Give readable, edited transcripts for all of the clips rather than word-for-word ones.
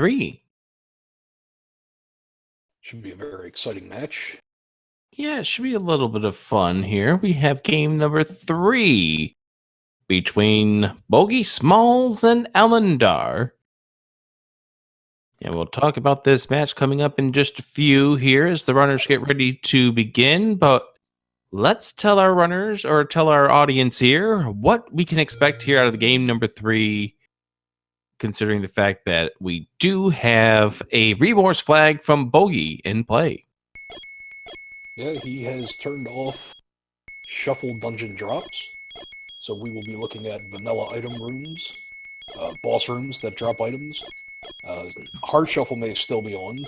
3. Should be a very exciting match. Yeah, it should be a little bit of fun here. We have game number 3 between BogieSmalls and Ellendar. And we'll talk about this match coming up in just a few here as the runners get ready to begin. But let's tell our runners, or tell our audience here, what we can expect here out of the game number 3, considering the fact that we do have a remorse flag from Bogie in play. Yeah, he has turned off shuffle dungeon drops. So we will be looking at vanilla item rooms, boss rooms that drop items. Hard shuffle may still be on,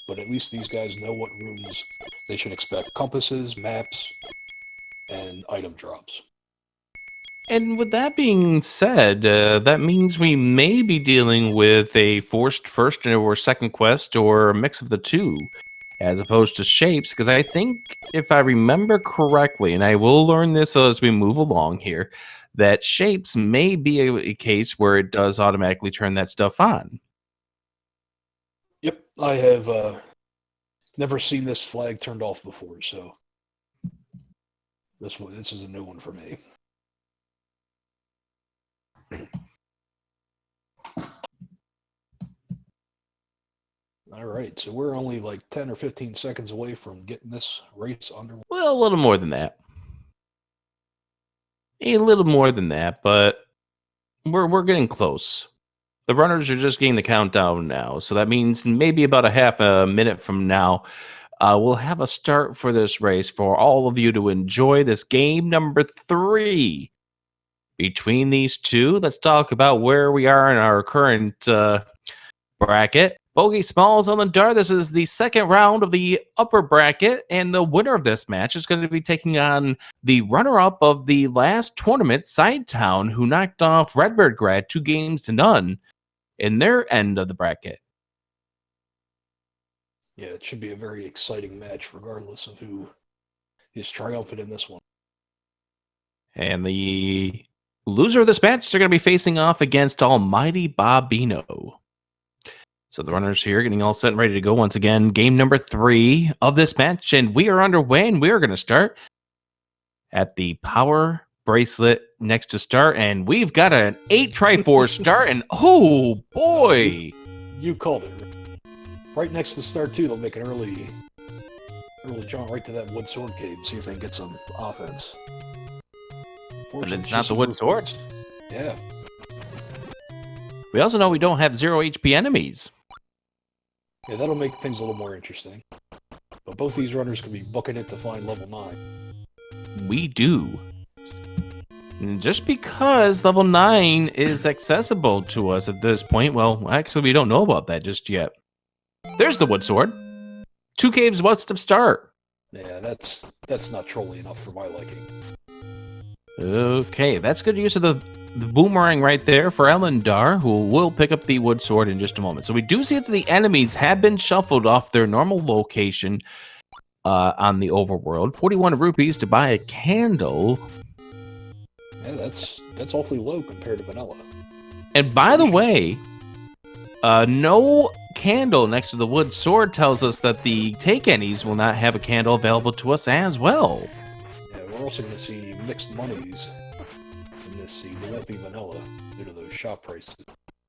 but at least these guys know what rooms they should expect. Compasses, maps, and item drops. And with that being said, that means we may be dealing with a forced first or second quest, or a mix of the two, as opposed to shapes, because I think, if I remember correctly, and I will learn this as we move along here, that shapes may be a case where it does automatically turn that stuff on. Yep, I have never seen this flag turned off before, so this is a new one for me. All right, so we're only like 10 or 15 seconds away from getting this race underway. Well, a little more than that. A little more than that, but we're getting close. The runners are just getting the countdown now, so that means maybe about a half a minute from now, we'll have a start for this race for all of you to enjoy this game number 3 between these two. Let's talk about where we are in our current bracket. BogieSmalls, Ellendar, this is the second round of the upper bracket, and the winner of this match is going to be taking on the runner-up of the last tournament, Sidetown, who knocked off Redbird Grad 2-0 in their end of the bracket. Yeah, it should be a very exciting match, regardless of who is triumphant in this one. And the loser of this match, they're going to be facing off against Almighty Bobino. So the runners here getting all set and ready to go once again. Game number 3 of this match, and we are underway, and we are going to start at the power bracelet next to start, and we've got an 8x4 start, and oh boy! You called it. Right next to start 2, they'll make an early jump right to that wood sword cave and see if they can get some offense. But it's not the wood sword. Yeah. We also know we don't have 0 HP enemies. Yeah, that'll make things a little more interesting. But both these runners could be booking it to find level 9. We do. And just because level 9 is accessible to us at this point, well, actually, we don't know about that just yet. There's the wood sword. 2 caves west of start. Yeah, that's not trolly enough for my liking. Okay, that's good use of the boomerang right there for Ellendar, who will pick up the wood sword in just a moment. So we do see that the enemies have been shuffled off their normal location on the overworld. 41 rupees to buy a candle. Yeah, that's awfully low compared to vanilla. And by the way, no candle next to the wood sword tells us that the take any's will not have a candle available to us as well. Yeah, we're also going to see mixed monies in this scene. They won't be vanilla due to those shop prices.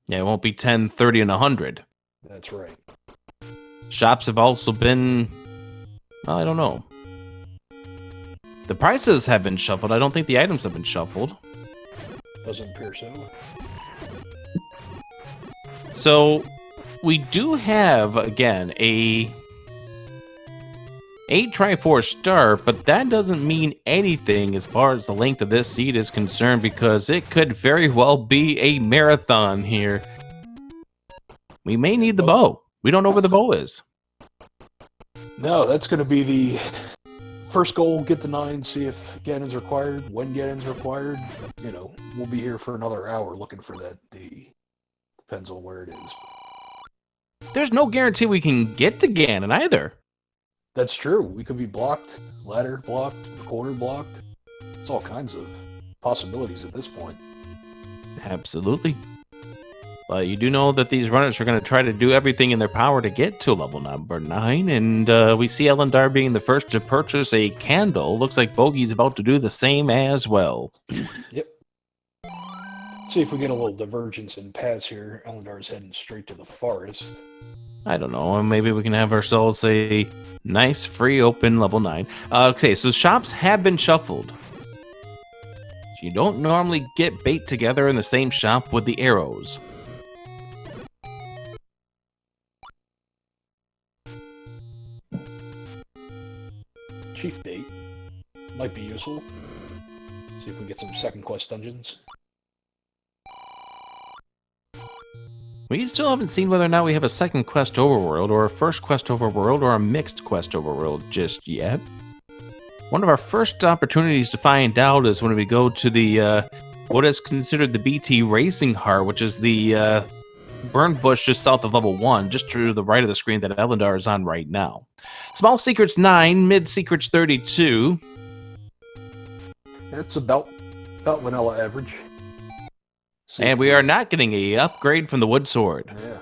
Yeah, it won't be 10, 30, and 100. That's right. Shops have also been, well, I don't know. The prices have been shuffled. I don't think the items have been shuffled. Doesn't appear so. So we do have, again, a 8x4 start, but that doesn't mean anything as far as the length of this seed is concerned, because it could very well be a marathon here. We may need the bow. We don't know where the bow is. No, that's going to be the first goal. Get the 9, see if Ganon's required. When Ganon's required, you know, we'll be here for another hour looking for that D. Depends on where it is. There's no guarantee we can get to Ganon either. That's true. We could be blocked, ladder blocked, corner blocked. It's all kinds of possibilities at this point. Absolutely. But you do know that these runners are going to try to do everything in their power to get to level number 9. And we see Ellendar being the first to purchase a candle. Looks like Bogey's about to do the same as well. Yep. See if we get a little divergence in paths here. Ellendar's heading straight to the forest. I don't know. Maybe we can have ourselves a nice free open level 9. Okay, so shops have been shuffled. You don't normally get bait together in the same shop with the arrows. Chief Date might be useful. See if we get some second quest dungeons. We still haven't seen whether or not we have a second quest overworld, or a first quest overworld, or a mixed quest overworld just yet. One of our first opportunities to find out is when we go to the what is considered the BT Racing Heart, which is the burned bush just south of level 1, just to the right of the screen that Ellendar is on right now. Small secrets 9, mid secrets 32. That's about vanilla average. And we are not getting a upgrade from the wood sword. Yeah.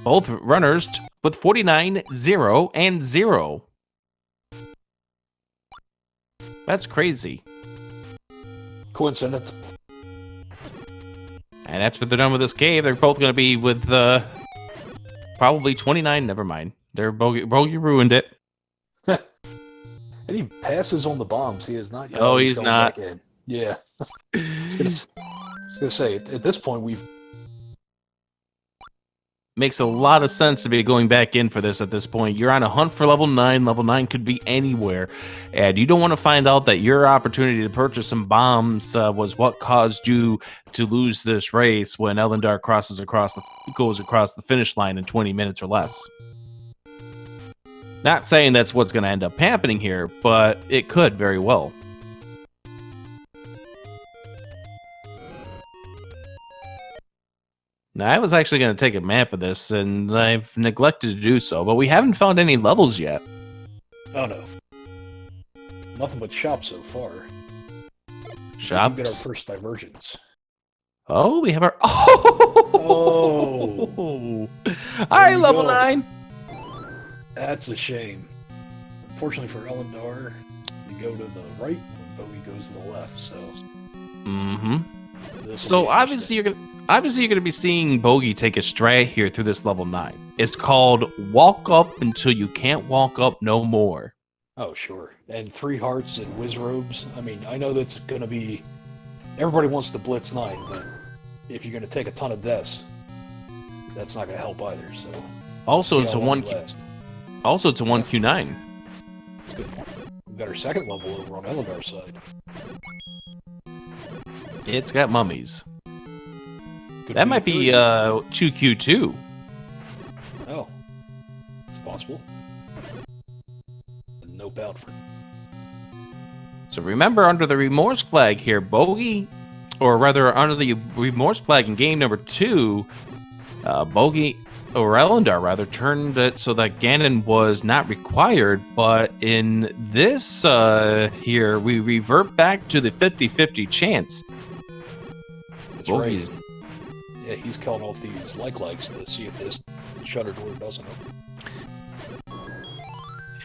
Both runners with 49, 0, and 0. That's crazy. Coincidence. And after they're done with this cave, they're both going to be with probably 29. Never mind. They're Bogey ruined it. And he passes on the bombs. He is not. Oh, he's going not. Back in. Yeah. I was gonna say at this point we've. Makes a lot of sense to be going back in for this at this point. You're on a hunt for level 9. Level 9 could be anywhere. And you don't want to find out that your opportunity to purchase some bombs was what caused you to lose this race when Ellendar goes across the finish line in 20 minutes or less. Not saying that's what's going to end up happening here, but it could very well. Now, I was actually going to take a map of this, and I've neglected to do so, but we haven't found any levels yet. Oh, no. Nothing but shops so far. Shops? We get our first divergence. Oh, we have our... Oh! Hi, level 9! That's a shame. Unfortunately for Ellendar, they go to the right, but Bogie goes to the left, so... Mm-hmm. So, obviously you're going to be seeing Bogey take a strat here through this level 9. It's called Walk Up Until You Can't Walk Up No More. Oh, sure. And 3 hearts and whiz robes. I mean, I know that's going to be... Everybody wants the Blitz 9, but if you're going to take a ton of deaths, that's not going to help either, so... Also, it's a 1Q... Also, it's a 1Q9. That's good. We've got our second level over on Ellendar's side. It's got mummies. Could That might be 2Q2. Oh. It's possible. No doubt for... So remember, under the remorse flag here, Bogey, or rather under the remorse flag in game number 2, Bogey, or Ellendar rather, turned it so that Ganon was not required, but in this here, we revert back to the 50-50 chance. That's Bogey's... right. Yeah, he's killing off these likes to see if this shutter door doesn't open.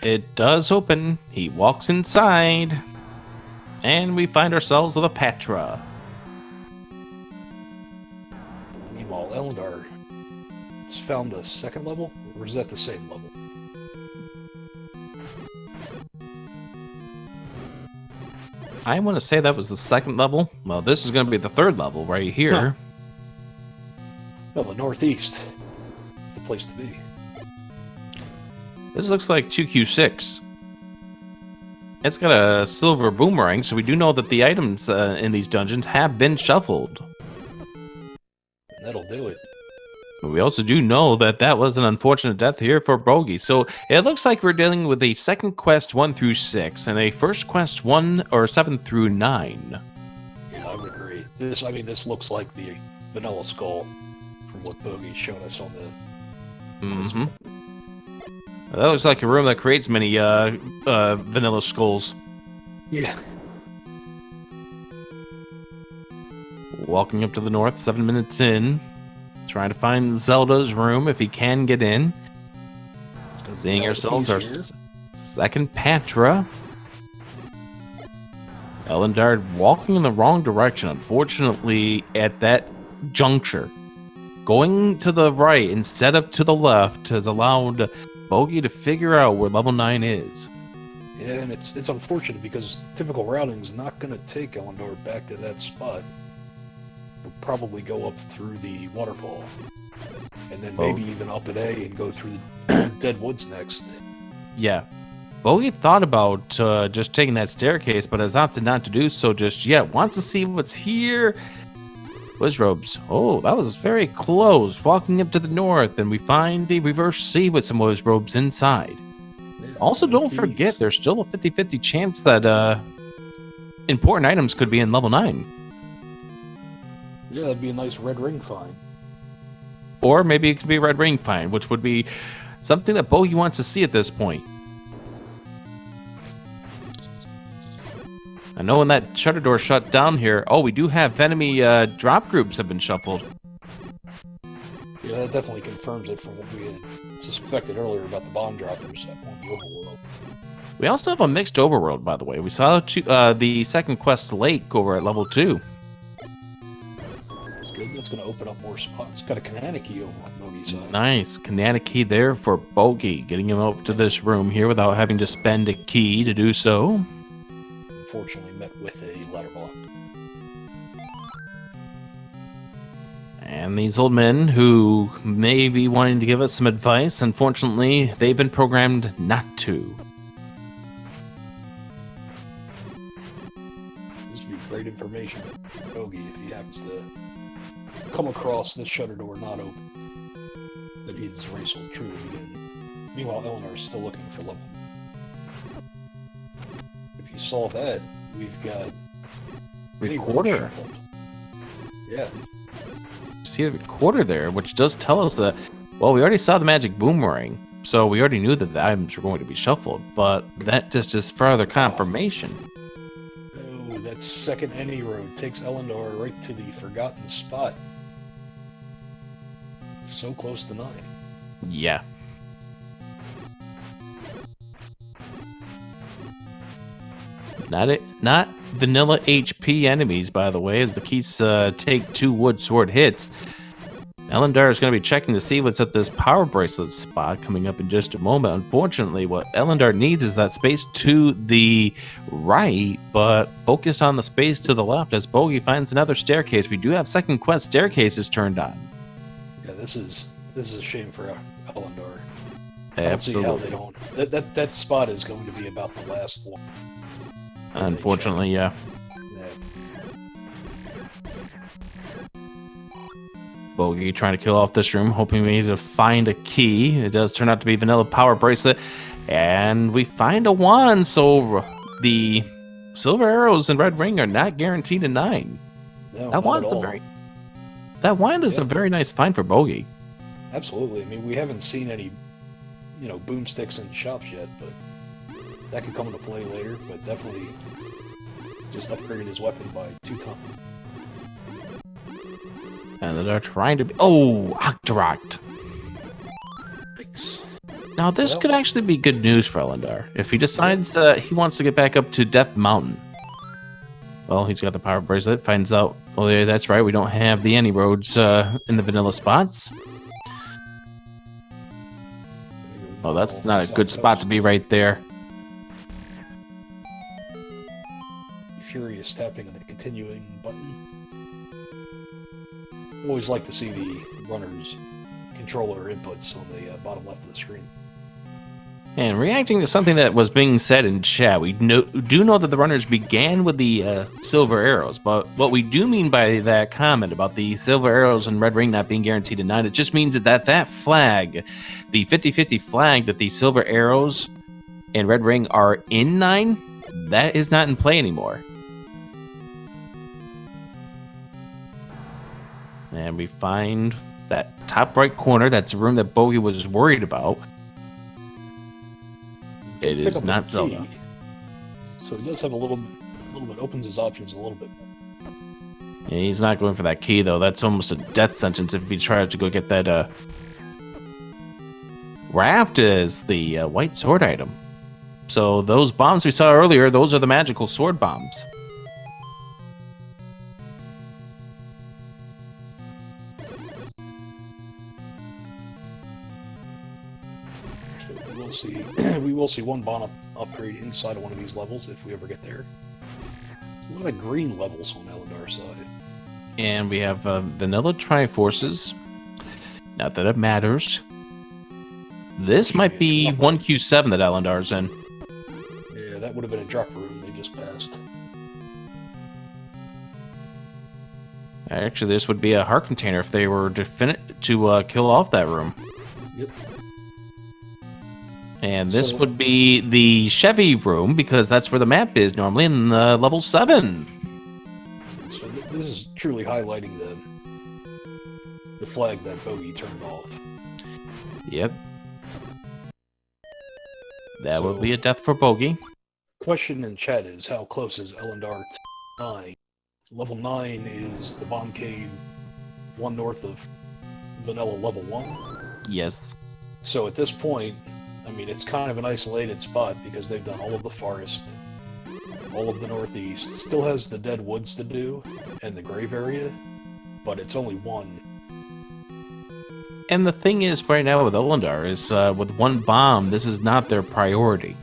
It does open. He walks inside. And we find ourselves with a Patra. Meanwhile, Ellendar has found the second level, or is that the same level? I want to say that was the second level. Well, this is going to be the third level right here. Huh. Well, the northeast. It's the place to be. This looks like 2Q6. It's got a silver boomerang, so we do know that the items in these dungeons have been shuffled. That'll do it. But we also do know that that was an unfortunate death here for Bogey. So it looks like we're dealing with a second quest 1 through 6 and a first quest 7 through 9. Yeah, I would agree. This looks like the vanilla skull from what Bogey's shown us on the... Mm-hmm. That looks like a room that creates many vanilla skulls. Yeah. Walking up to the north, 7 minutes in. Trying to find Zelda's room if he can get in. Seeing ourselves our second Patra. Ellendar walking in the wrong direction. Unfortunately, at that juncture, going to the right instead of to the left has allowed Bogie to figure out where level 9 is. Yeah, and it's unfortunate because typical routing is not going to take Ellendar back to that spot. He'll probably go up through the waterfall, and then maybe even up at A and go through the dead woods next. Yeah. Bogie thought about just taking that staircase, but has opted not to do so just yet. Wants to see what's here. Wizrobes. Oh, that was very close. Walking up to the north, and we find a reverse C with some Wizrobes inside. Yeah, Also, don't forget, there's still a 50-50 chance that important items could be in level 9. Yeah, that'd be a nice red ring find. Or maybe it could be a red ring find, which would be something that Bogie wants to see at this point. I know when that shutter door shut down here, oh, we do have enemy drop groups have been shuffled. Yeah, that definitely confirms it from what we had suspected earlier about the bomb droppers on the overworld. We also have a mixed overworld, by the way. We saw the second quest lake over at level 2. That's good. That's going to open up more spots. Got a Kanana key over on Bogie's side. Nice. Kanana key there for Bogie, getting him up to this room here without having to spend a key to do so. Unfortunately met with a ladder block. And these old men who may be wanting to give us some advice, unfortunately, they've been programmed not to. This would be great information for Bogie if he happens to come across this shutter door not open. That his race will truly begin. Meanwhile, Ellendar is still looking for level. If you saw that, we've got Recorder. Yeah. See the recorder there, which does tell us that, well, we already saw the magic boomerang, so we already knew that the items were going to be shuffled, but that just is further confirmation. Oh, that second any road takes Ellendar right to the forgotten spot. It's so close to 9. Yeah. Not vanilla HP enemies, by the way, as the keys take 2 wood sword hits. Ellendar is going to be checking to see what's at this power bracelet spot coming up in just a moment. Unfortunately, what Ellendar needs is that space to the right, but focus on the space to the left as Bogie finds another staircase. We do have second quest staircases turned on. Yeah, this is a shame for Ellendar. Absolutely. I don't see how they don't. That spot is going to be about the last one. Unfortunately, yeah. Bogie trying to kill off this room, hoping we need to find a key. It does turn out to be vanilla power bracelet, and we find a wand. So the silver arrows and red ring are not guaranteed a 9. No, that wand is a very nice find for Bogie. Absolutely. I mean, we haven't seen any, boomsticks in shops yet, but that could come into play later. But definitely, just upgraded his weapon by 2 times. And they're trying to be... Oh, Octorok. Thanks. Now, this could actually be good news for Ellendar. If he decides he wants to get back up to Death Mountain. Well, he's got the power bracelet. Finds out, oh, yeah, that's right. We don't have the any roads in the vanilla spots. Oh, that's not a good spot to be right there. Furious tapping on the continuing button. Always like to see the runner's controller inputs on the bottom left of the screen. And reacting to something that was being said in chat, we do know that the runners began with the silver arrows, but what we do mean by that comment about the silver arrows and red ring not being guaranteed in 9, it just means that flag, the 50-50 flag that the silver arrows and red ring are in 9, that is not in play anymore. And we find that top right corner. That's a room that Bogie was worried about. It is not Zelda. So he does have a little bit, opens his options a little bit more. Yeah, he's not going for that key, though. That's almost a death sentence if he tries to go get that, Raft is the white sword item. So those bombs we saw earlier, those are the magical sword bombs. So we will see one bomb upgrade inside of one of these levels if we ever get there. There's a lot of green levels on Ellendar's side. And we have vanilla Triforces. Not that it matters. This might be 1Q7 that Ellendar's in. Yeah, that would have been a drop room they just passed. Actually, this would be a heart container if they were to kill off that room. Yep. And this would be the Chevy room, because that's where the map is normally in level 7. So this is truly highlighting the flag that Bogie turned off. Yep. That would be a death for Bogie. Question in chat is, how close is Ellendar to 9? Level 9 is the bomb cave, one north of Vanilla level 1. Yes. So at this point, I mean, it's kind of an isolated spot because they've done all of the forest, all of the northeast. Still has the dead woods to do and the grave area, but it's only one. And the thing is, right now with Ellendar, is with one bomb, this is not their priority.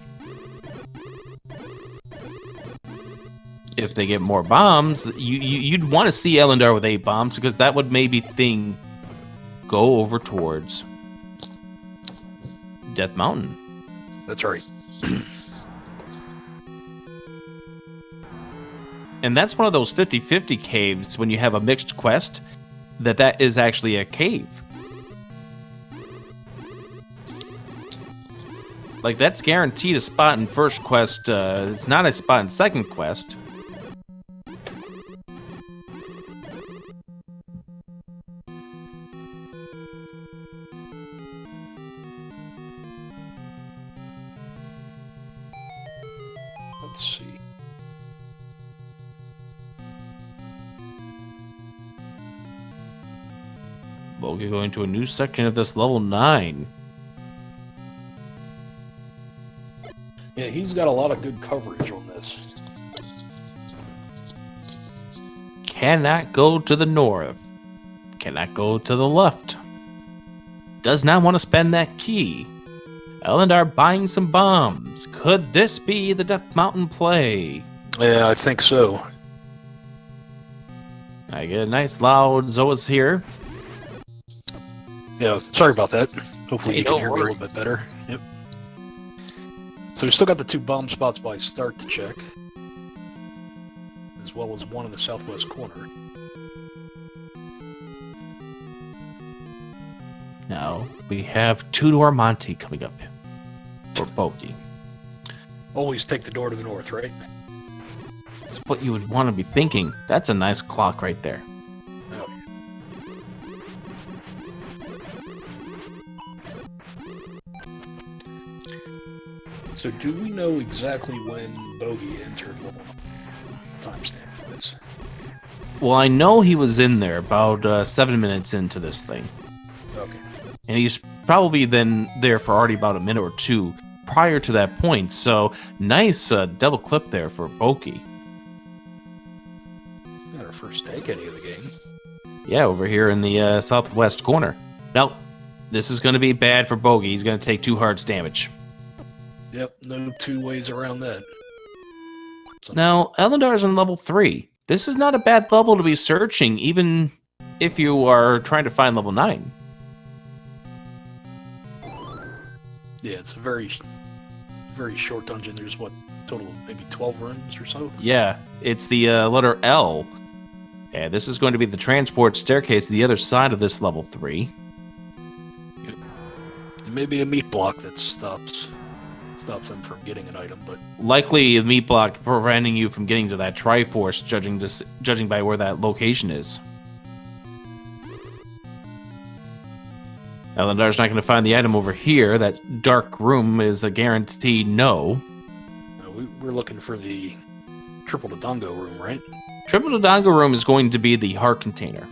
If they get more bombs, you'd want to see Ellendar with 8 bombs, because that would maybe go over towards Death Mountain. That's right. And that's one of those 50-50 caves when you have a mixed quest, that is actually a cave. Like, that's guaranteed a spot in first quest. It's not a spot in second quest. Let's see. We're going to a new section of this level 9. Yeah, he's got a lot of good coverage on this. Cannot go to the north. Cannot go to the left. Does not want to spend that key. Ellendar buying some bombs. Could this be the Death Mountain play? Yeah, I think so. I get a nice loud Zoas here. Yeah, sorry about that. Hopefully Hey, you can don't hear me a worry. little bit better. Yep. So we still got the 2 bomb spots by start to check, as well as one in the southwest corner. Now, we have Tudor Monty coming up for Bogie. Always take the door to the north, right? That's what you would want to be thinking. That's a nice clock right there. Oh. So do we know exactly when Bogie entered level 9? Timestamp is. Well, I know he was in there about 7 minutes into this thing. Okay. And he's probably been there for already about a minute or 2 prior to that point. So, nice double clip there for Bogie. Not our first take any of the game. Yeah, over here in the southwest corner. Now, this is going to be bad for Bogie. He's going to take 2 hearts damage. Yep, no 2 ways around that. Now, Ellendar's in level 3. This is not a bad level to be searching, even if you are trying to find level 9. Yeah, it's a very, very short dungeon. There's what, total of maybe 12 rooms or so? Yeah, it's the letter L. And this is going to be the transport staircase to the other side of this level 3. Yep. There may be a meat block that stops them from getting an item, but Likely a meat block preventing you from getting to that Triforce, judging by where that location is. Ellendar's not going to find the item over here. That dark room is a guaranteed no. we're looking for the Triple Dodongo room, right? Triple Dodongo room is going to be the heart container.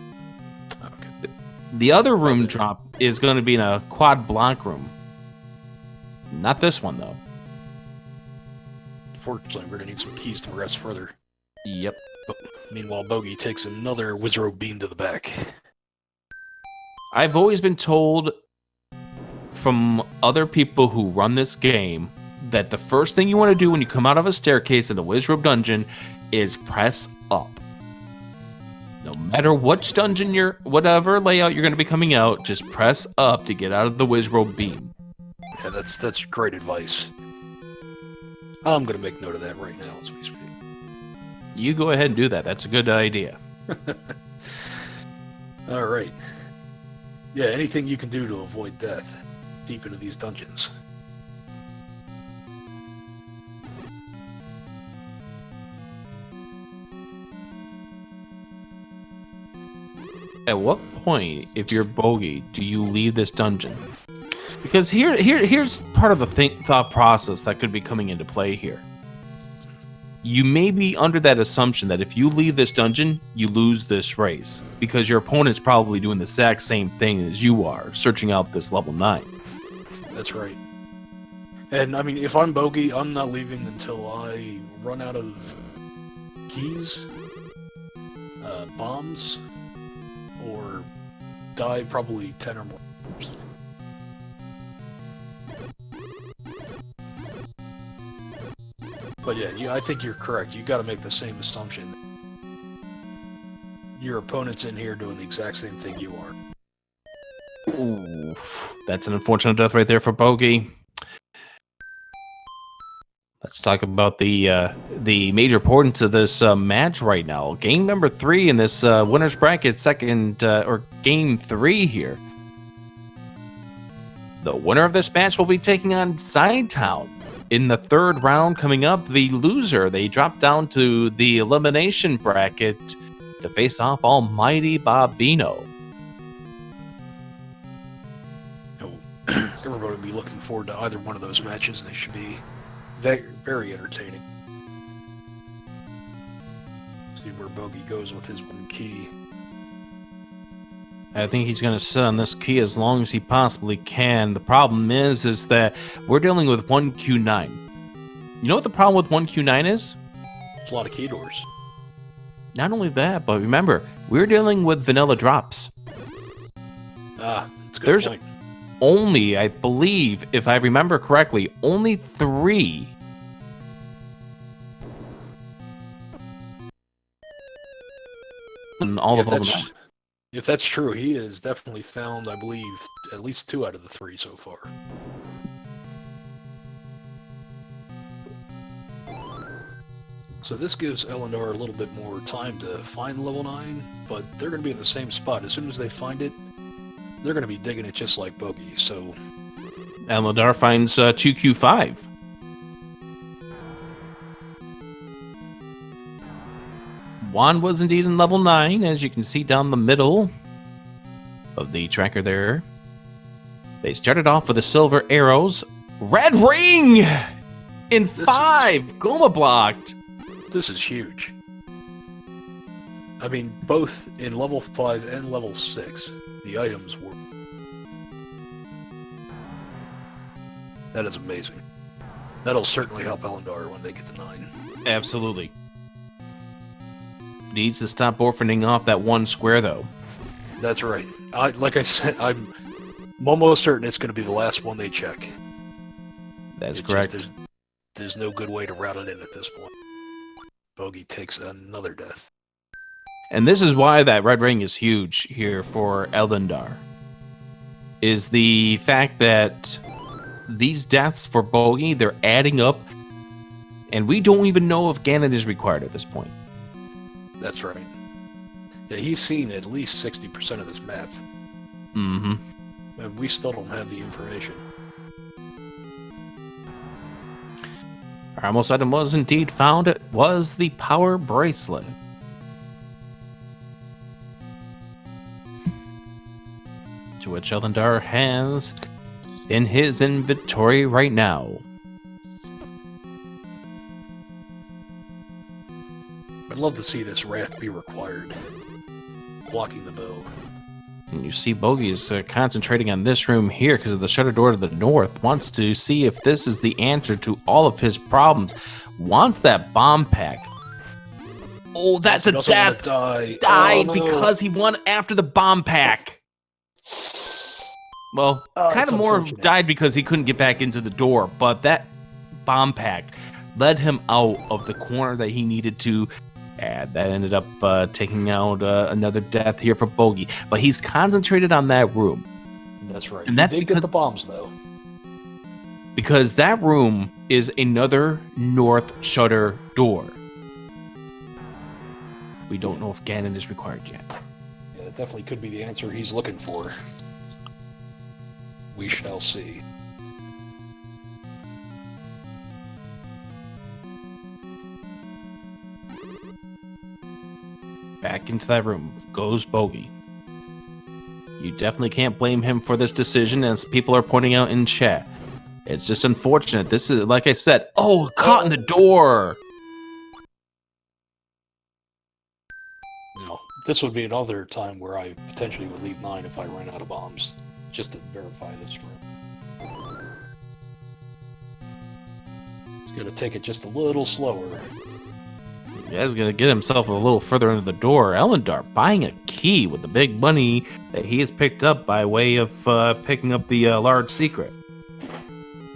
Okay. The other room drop is going to be in a quad block room. Not this one, though. Fortunately, we're going to need some keys to progress further. Yep. Meanwhile, Bogie takes another Wizrobe beam to the back. I've always been told from other people who run this game that the first thing you want to do when you come out of a staircase in the Wizrobe dungeon is press up. No matter which dungeon whatever layout you're going to be coming out, just press up to get out of the Wizrobe beam. Yeah, that's great advice. I'm going to make note of that right now as we speak. You go ahead and do that. That's a good idea. All right. Yeah, anything you can do to avoid death deep into these dungeons. At what point, if you're Bogie, do you leave this dungeon? Because here's part of the thought process that could be coming into play here. You may be under that assumption that if you leave this dungeon, you lose this race. Because your opponent's probably doing the exact same thing as you are, searching out this level 9. That's right. And, I mean, if I'm Bogie, I'm not leaving until I run out of keys, bombs, or die probably 10 or more times. But yeah, I think you're correct. You got to make the same assumption. Your opponent's in here doing the exact same thing you are. Oof, that's an unfortunate death right there for Bogie. Let's talk about the major importance of this match right now. Game number 3 in this winner's bracket, or game 3 here. The winner of this match will be taking on Sidetown. In the 3rd round coming up, the loser, they drop down to the elimination bracket to face off Almighty Bobino. Everybody will be looking forward to either one of those matches. They should be very, very entertaining. See where Bogie goes with his one key. I think he's going to sit on this key as long as he possibly can. The problem is that we're dealing with 1Q9. You know what the problem with 1Q9 is? It's a lot of key doors. Not only that, but remember, we're dealing with vanilla drops. Ah, that's a good There's point. only, I believe, if I remember correctly, only 3 in all of them. If that's true, he has definitely found, I believe, at least 2 out of the 3 so far. So this gives Ellendar a little bit more time to find level 9, but they're going to be in the same spot. As soon as they find it, they're going to be digging it just like Bogie, so... Ellendar finds 2Q5. Juan was indeed in level 9, as you can see down the middle of the tracker there. They started off with the silver arrows. Red ring! In 5! Goma blocked! This is huge. I mean, both in level 5 and level 6, the items were... That is amazing. That'll certainly help Ellendar when they get to 9. Absolutely. Needs to stop orphaning off that 1 square, though. That's right. Like I said, I'm almost certain it's going to be the last one they check. That's correct. There's no good way to route it in at this point. Bogie takes another death. And this is why that red ring is huge here for Ellendar. Is the fact that these deaths for Bogie, they're adding up, and we don't even know if Ganon is required at this point. That's right. Yeah, he's seen at least 60% of this map. Mm-hmm. And we still don't have the information. Our almost item was indeed found. It was the power bracelet. To which Ellendar has in his inventory right now. But love to see this wrath be required. Blocking the bow. And you see Bogie is concentrating on this room here because of the shutter door to the north. Wants to see if this is the answer to all of his problems. Wants that bomb pack. Oh, that's a death. Died because he won after the bomb pack. Well, kind of more died because he couldn't get back into the door. But that bomb pack led him out of the corner that he needed to. And that ended up taking out another death here for Bogie. But he's concentrated on that room. That's right. And that's because, get the bombs, though. Because that room is another north shutter door. We don't know if Ganon is required yet. Yeah, that definitely could be the answer he's looking for. We shall see. Back into that room goes Bogie. You definitely can't blame him for this decision, as people are pointing out in chat. It's just unfortunate. This is, like I said, caught in the door. No, this would be another time where I potentially would leave 9 if I ran out of bombs, just to verify this room. It's going to take it just a little slower. Yeah, he's going to get himself a little further into the door. Ellendar buying a key with the big money that he has picked up by way of picking up the large secret.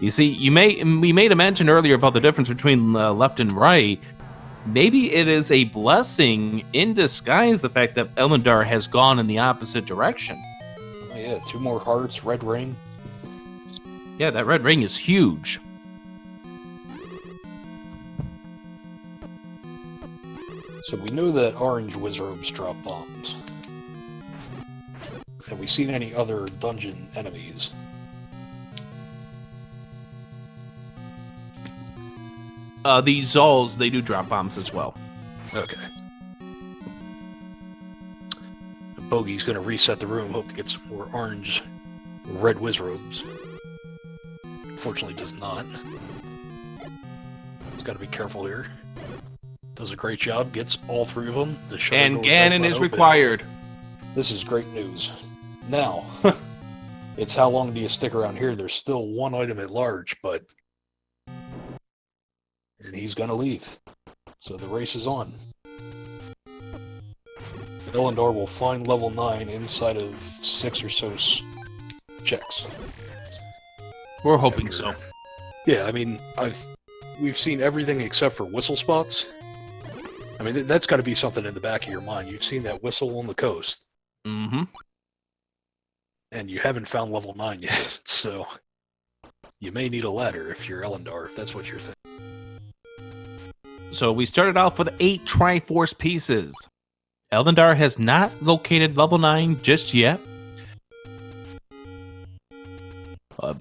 You see, we made a mention earlier about the difference between left and right. Maybe it is a blessing in disguise, the fact that Ellendar has gone in the opposite direction. Oh yeah, 2 more hearts, red ring. Yeah, that red ring is huge. So we know that orange wizrobes drop bombs. Have we seen any other dungeon enemies? The Zolls, they do drop bombs as well. Okay. Bogey's going to reset the room, hope to get some more orange, red wizrobes. Unfortunately does not. He's got to be careful here. Does a great job, gets all 3 of them. And Ganon is required. This is great news. Now, it's how long do you stick around here? There's still 1 item at large, but... And he's going to leave. So the race is on. Ellendar will find level 9 inside of 6 or so checks. We're hoping so. Yeah, I mean, we've seen everything except for whistle spots. I mean, that's got to be something in the back of your mind. You've seen that whistle on the coast. Mm-hmm. And you haven't found level 9 yet, so you may need a ladder if you're Ellendar, if that's what you're thinking. So we started off with 8 Triforce pieces. Ellendar has not located level 9 just yet.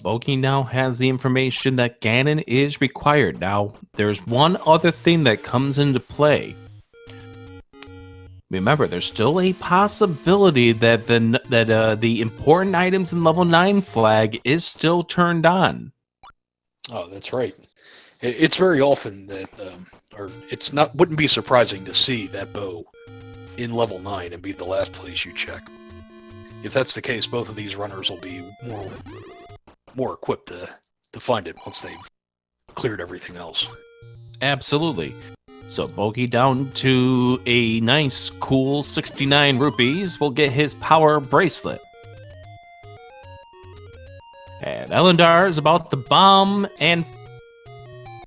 Bogie now has the information that Ganon is required. Now, there's one other thing that comes into play. Remember, there's still a possibility that the important items in level 9 flag is still turned on. Oh, that's right. It's very often that, wouldn't be surprising to see that bow in level 9 and be the last place you check. If that's the case, both of these runners will be more equipped to find it once they've cleared everything else. Absolutely. So Bogie down to a nice, cool 69 rupees will get his power bracelet. And Ellendar is about to bomb, and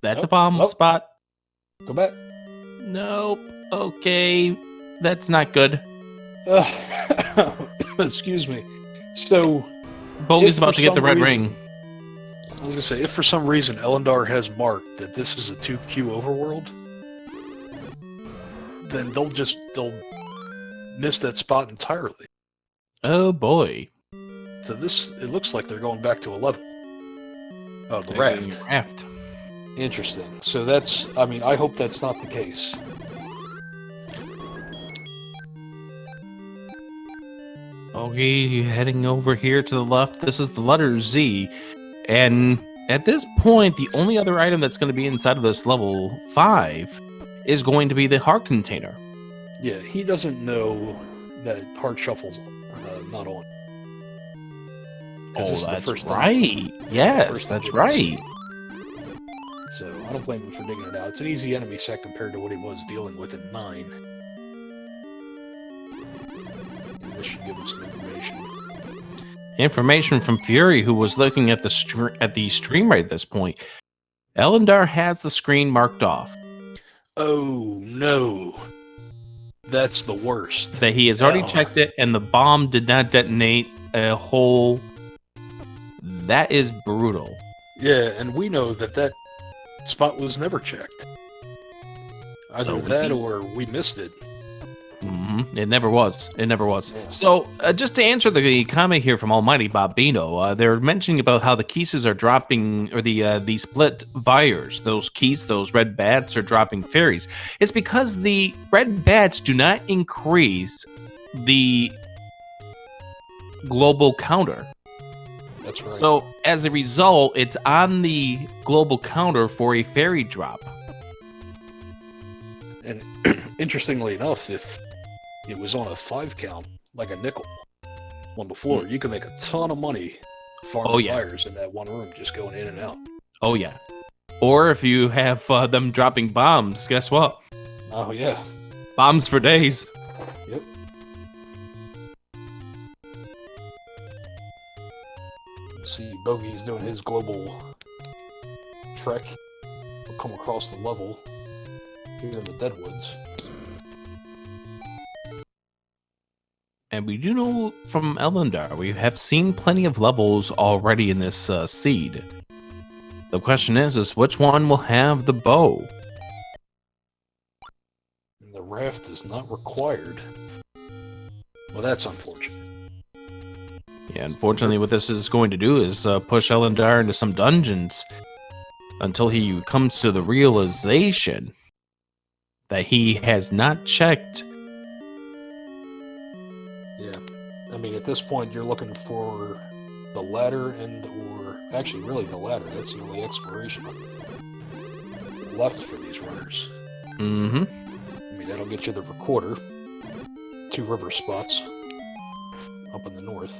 that's a bomb spot. Go back. Nope. Okay. That's not good. Excuse me. So... Bogey's about to get the red ring. I was going to say, if for some reason Ellendar has marked that this is a 2Q overworld, then they'll miss that spot entirely. Oh boy. So it looks like they're going back to 11. Oh, the raft. Interesting. So I hope that's not the case. Okay, heading over here to the left. This is the letter Z. And at this point, the only other item that's going to be inside of this level 5 is going to be the heart container. Yeah, he doesn't know that Heart Shuffle's not on. Oh, that's right. Yes, that's right. So I don't blame him for digging it out. It's an easy enemy set compared to what he was dealing with in 9. And this should give him some information. Information from Fury, who was looking at the stream right at this point. Ellendar has the screen marked off. Oh no, that's the worst. That he has already checked it, and the bomb did not detonate a hole. That is brutal. Yeah, and we know that spot was never checked. Either that or we missed it. It never was. It never was. Yeah. So, just to answer the comment here from Almighty Bobino, they're mentioning about how the keys are dropping, or the split vires, those keys, those red bats are dropping fairies. It's because the red bats do not increase the global counter. That's right. So, as a result, it's on the global counter for a fairy drop. And interestingly enough, if it was on a 5 count, like a nickel, on the floor, you can make a ton of money farming wires in that one room, just going in and out. Oh, yeah. Or if you have them dropping bombs, guess what? Oh, yeah. Bombs for days. Yep. Let's see, Bogey's doing his global trek. We'll come across the level here in the Deadwoods. And we do know from Ellendar, we have seen plenty of levels already in this seed. The question is which one will have the bow? And the raft is not required. Well, that's unfortunate. Yeah, unfortunately what this is going to do is push Ellendar into some dungeons until he comes to the realization that he has not checked. Yeah, I mean, at this point, you're looking for the ladder or actually, really the ladder. That's the only exploration left for these runners. Mm-hmm. I mean, that'll get you the recorder, 2 river spots up in the north.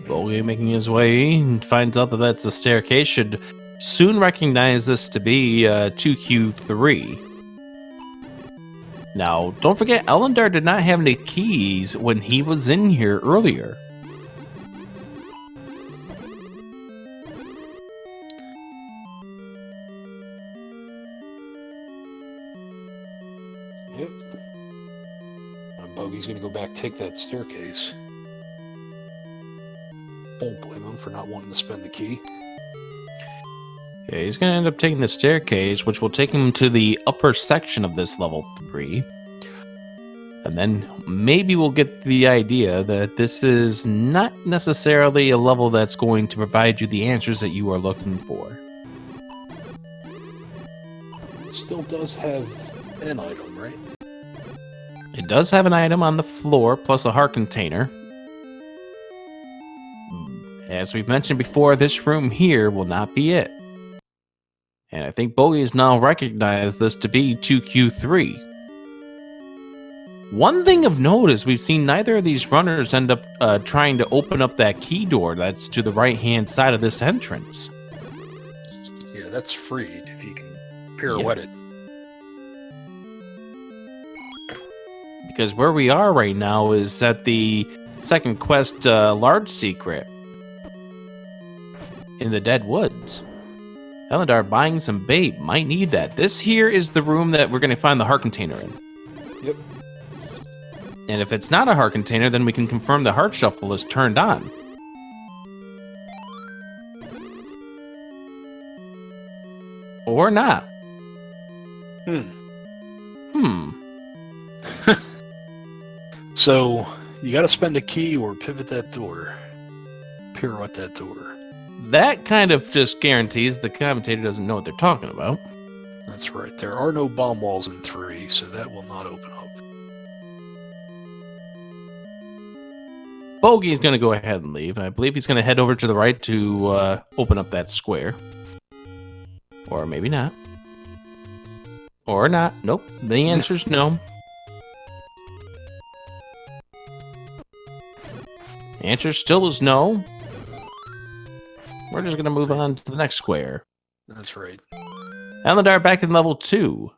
Bogie making his way and finds out that that's the staircase. Should soon recognize this to be 2Q3. Now, don't forget, Ellendar did not have any keys when he was in here earlier. Yep. Bogey's gonna go back, take that staircase. Won't blame him for not wanting to spend the key. Yeah, he's going to end up taking the staircase, which will take him to the upper section of this level 3. And then maybe we'll get the idea that this is not necessarily a level that's going to provide you the answers that you are looking for. It still does have an item, right? It does have an item on the floor, plus a heart container. As we've mentioned before, this room here will not be it. And I think Bogie has now recognized this to be 2Q3. One thing of note is we've seen neither of these runners end up trying to open up that key door that's to the right-hand side of this entrance. Yeah, that's free if you can pirouette it. Because where we are right now is at the second quest, large secret in the Dead Woods. Ellendar buying some bait. Might need that. This here is the room that we're going to find the heart container in. Yep. And if it's not a heart container, then we can confirm the heart shuffle is turned on. Or not. So, you gotta spend a key or pivot that door. Pirouette that door. That kind of just guarantees the commentator doesn't know what they're talking about. That's right. There are no bomb walls in 3, so that will not open up. Bogie is going to go ahead and leave. I believe he's going to head over to the right to open up that square. Or maybe not. Or not. Nope. The answer's no. The answer still is no. We're just going to move on to the next square. That's right. Ellendar back in level 2.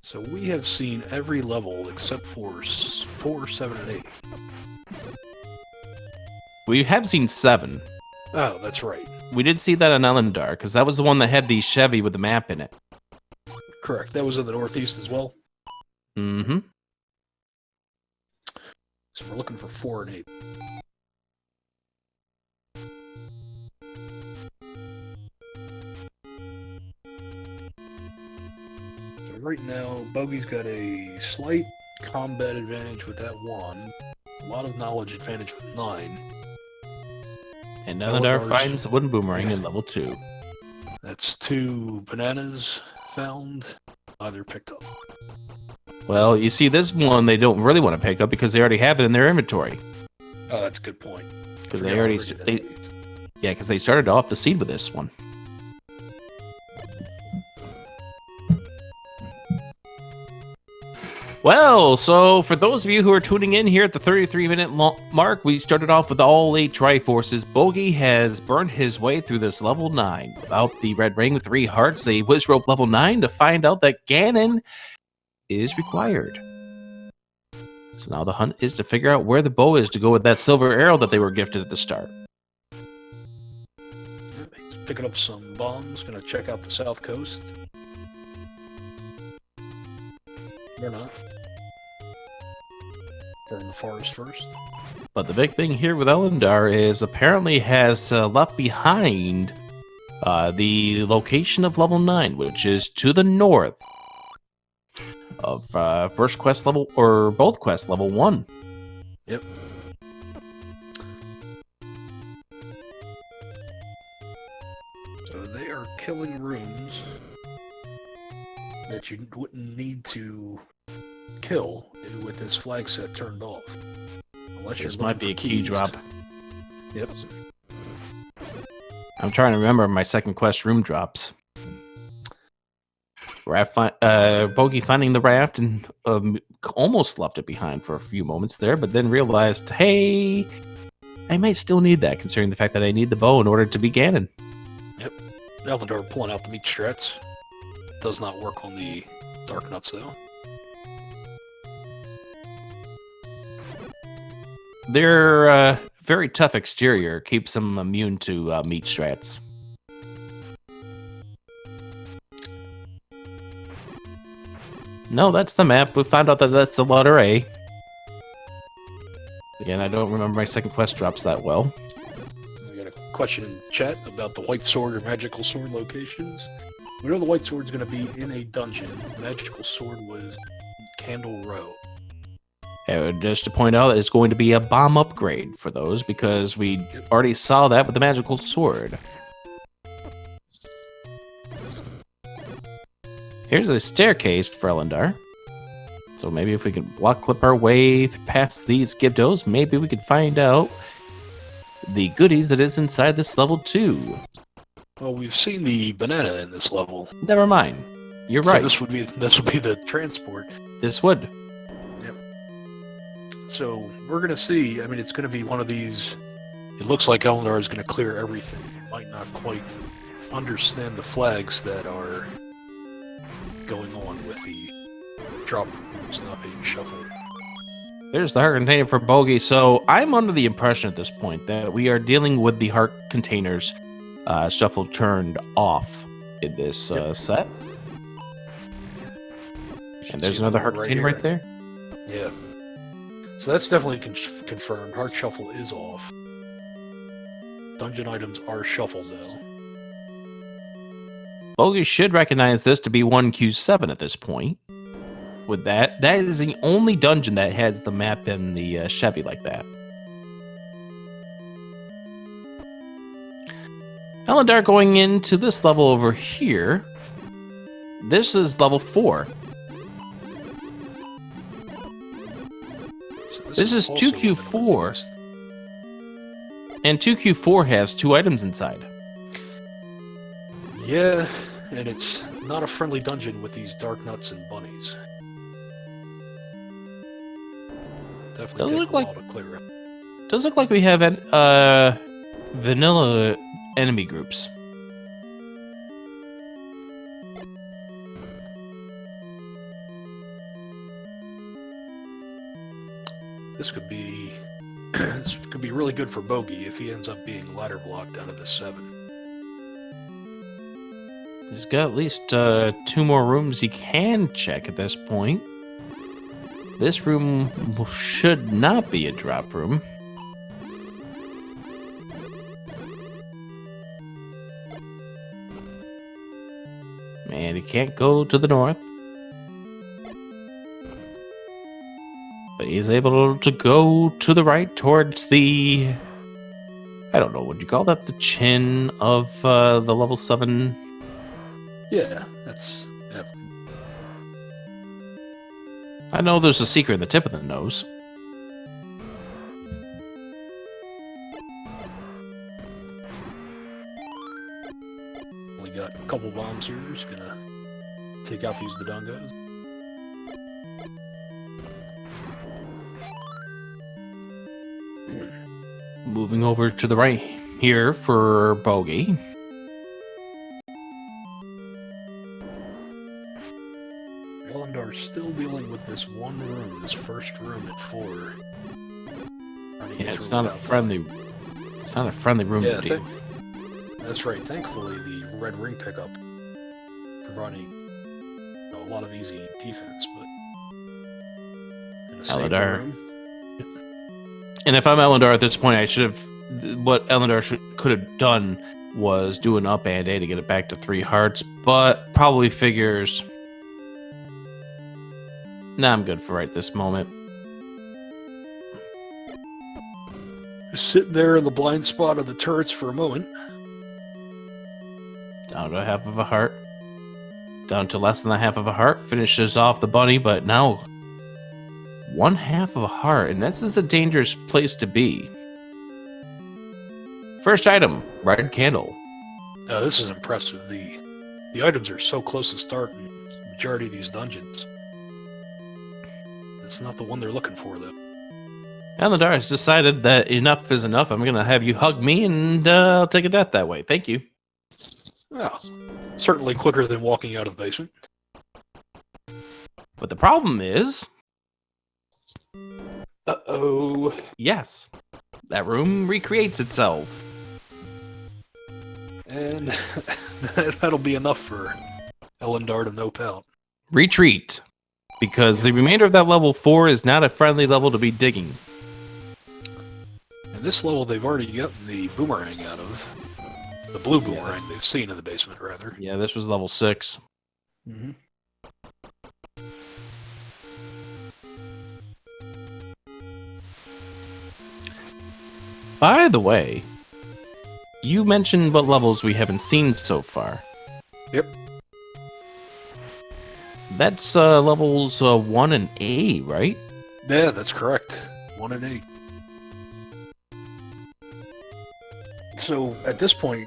So we have seen every level except for 4, 7, and 8. We have seen 7. Oh, that's right. We did see that on Ellendar, because that was the one that had the Chevy with the map in it. Correct. That was in the northeast as well. Mm-hmm. So we're looking for 4 and 8. So right now, Bogey's got a slight combat advantage with that 1. A lot of knowledge advantage with 9. And Ellendar finds the wooden boomerang in level 2. That's 2 bananas found, either picked up. Well, you see, this one they don't really want to pick up because they already have it in their inventory. Oh, that's a good point. Because they already, because they started off the seed with this one. Well, so for those of you who are tuning in here at the 33-minute mark, we started off with all 8 Triforces. Bogie has burned his way through this level 9. Without the red ring with 3 hearts, they whiz rope level 9 to find out that Ganon is required. So now the hunt is to figure out where the bow is to go with that silver arrow that they were gifted at the start. He's picking up some bombs, gonna check out the south coast. Or not. They're in the forest first. But the big thing here with Ellendar is apparently has left behind the location of level 9, which is to the north of first quest level, or both quests level 1. Yep. So they are killing rooms that you wouldn't need to kill with this flag set turned off. Unless This might be a key drop. Yep. I'm trying to remember my second quest room drops. Where Bogie finding the raft and almost left it behind for a few moments there, but then realized, hey, I might still need that, considering the fact that I need the bow in order to be Ganon. Yep. Ellendar pulling out the meat strats. Does not work on the dark nuts though. Their very tough exterior keeps them immune to meat strats. No, that's the map. We found out that that's the letter A. Again, I don't remember my second quest drops that well. We got a question in chat about the white sword or magical sword locations. We know the white sword's going to be in a dungeon. Magical sword was Candle Row. And just to point out, it's going to be a bomb upgrade for those, because we already saw that with the magical sword. Here's a staircase for Ellendar. So maybe if we can block clip our way past these Gibdos, maybe we could find out the goodies that is inside this level 2. Well, we've seen the banana in this level. Never mind. You're So right. this would be the transport. This would. Yep. So we're gonna see. I mean, it's gonna be one of these. It looks like Ellendar is gonna clear everything. You might not quite understand the flags that are going on with the drop rooms not being shuffled. There's the heart container for Bogie. So I'm under the impression at this point that we are dealing with the heart containers shuffle turned off in this set. And there's another heart container right there. Yeah. So that's definitely confirmed. Heart shuffle is off. Dungeon items are shuffled though. Bogie should recognize this to be 1Q7 at this point. With that is the only dungeon that has the map in the Chevy like that. Ellendar going into this level over here. This is level 4. So This is 2Q4. And 2Q4 has 2 items inside. Yeah, and it's not a friendly dungeon with these dark nuts and bunnies. Definitely take a while to clear it. Does look like we have vanilla enemy groups. This could be really good for Bogie if he ends up being ladder blocked out of the 7. He's got at least 2 more rooms he can check at this point. This room should not be a drop room. And he can't go to the north. But he's able to go to the right towards the... I don't know, would you call that the chin of the level 7? Yeah, that's... Yeah. I know there's a secret in the tip of the nose. Only got a couple bombs here. Just gonna take out these Dodongos. Moving over to the right here for Bogie. Ellendar's still dealing with this one room, this first room at 4. Yeah, it's not a friendly. It's not a friendly room to do. That's right. Thankfully, the red ring pickup providing a lot of easy defense, but in a safer room. And if I'm Ellendar at this point, I should have. What Ellendar could have done was do an up and A to get it back to 3 hearts, but probably figures. Nah, I'm good for right this moment. Just sitting there in the blind spot of the turrets for a moment. Down to a half of a heart. Down to less than a half of a heart. Finishes off the bunny, but now 1/2 of a heart, and this is a dangerous place to be. First item, red candle. This is impressive. The items are so close to start in the majority of these dungeons. It's not the one they're looking for, though. Ellendar has decided that enough is enough. I'm going to have you hug me, and I'll take a death that way. Thank you. Well, certainly quicker than walking out of the basement. But the problem is... Uh-oh. Yes. That room recreates itself. And that'll be enough for Ellendar to nope out. Retreat. Because the remainder of that level 4 is not a friendly level to be digging. And this level they've already gotten the boomerang out of. The blue boomerang they've seen in the basement, rather. Yeah, this was level 6. Mm-hmm. By the way, you mentioned what levels we haven't seen so far. Yep. That's levels 1 and 8, right? Yeah, that's correct. 1 and 8. So, at this point,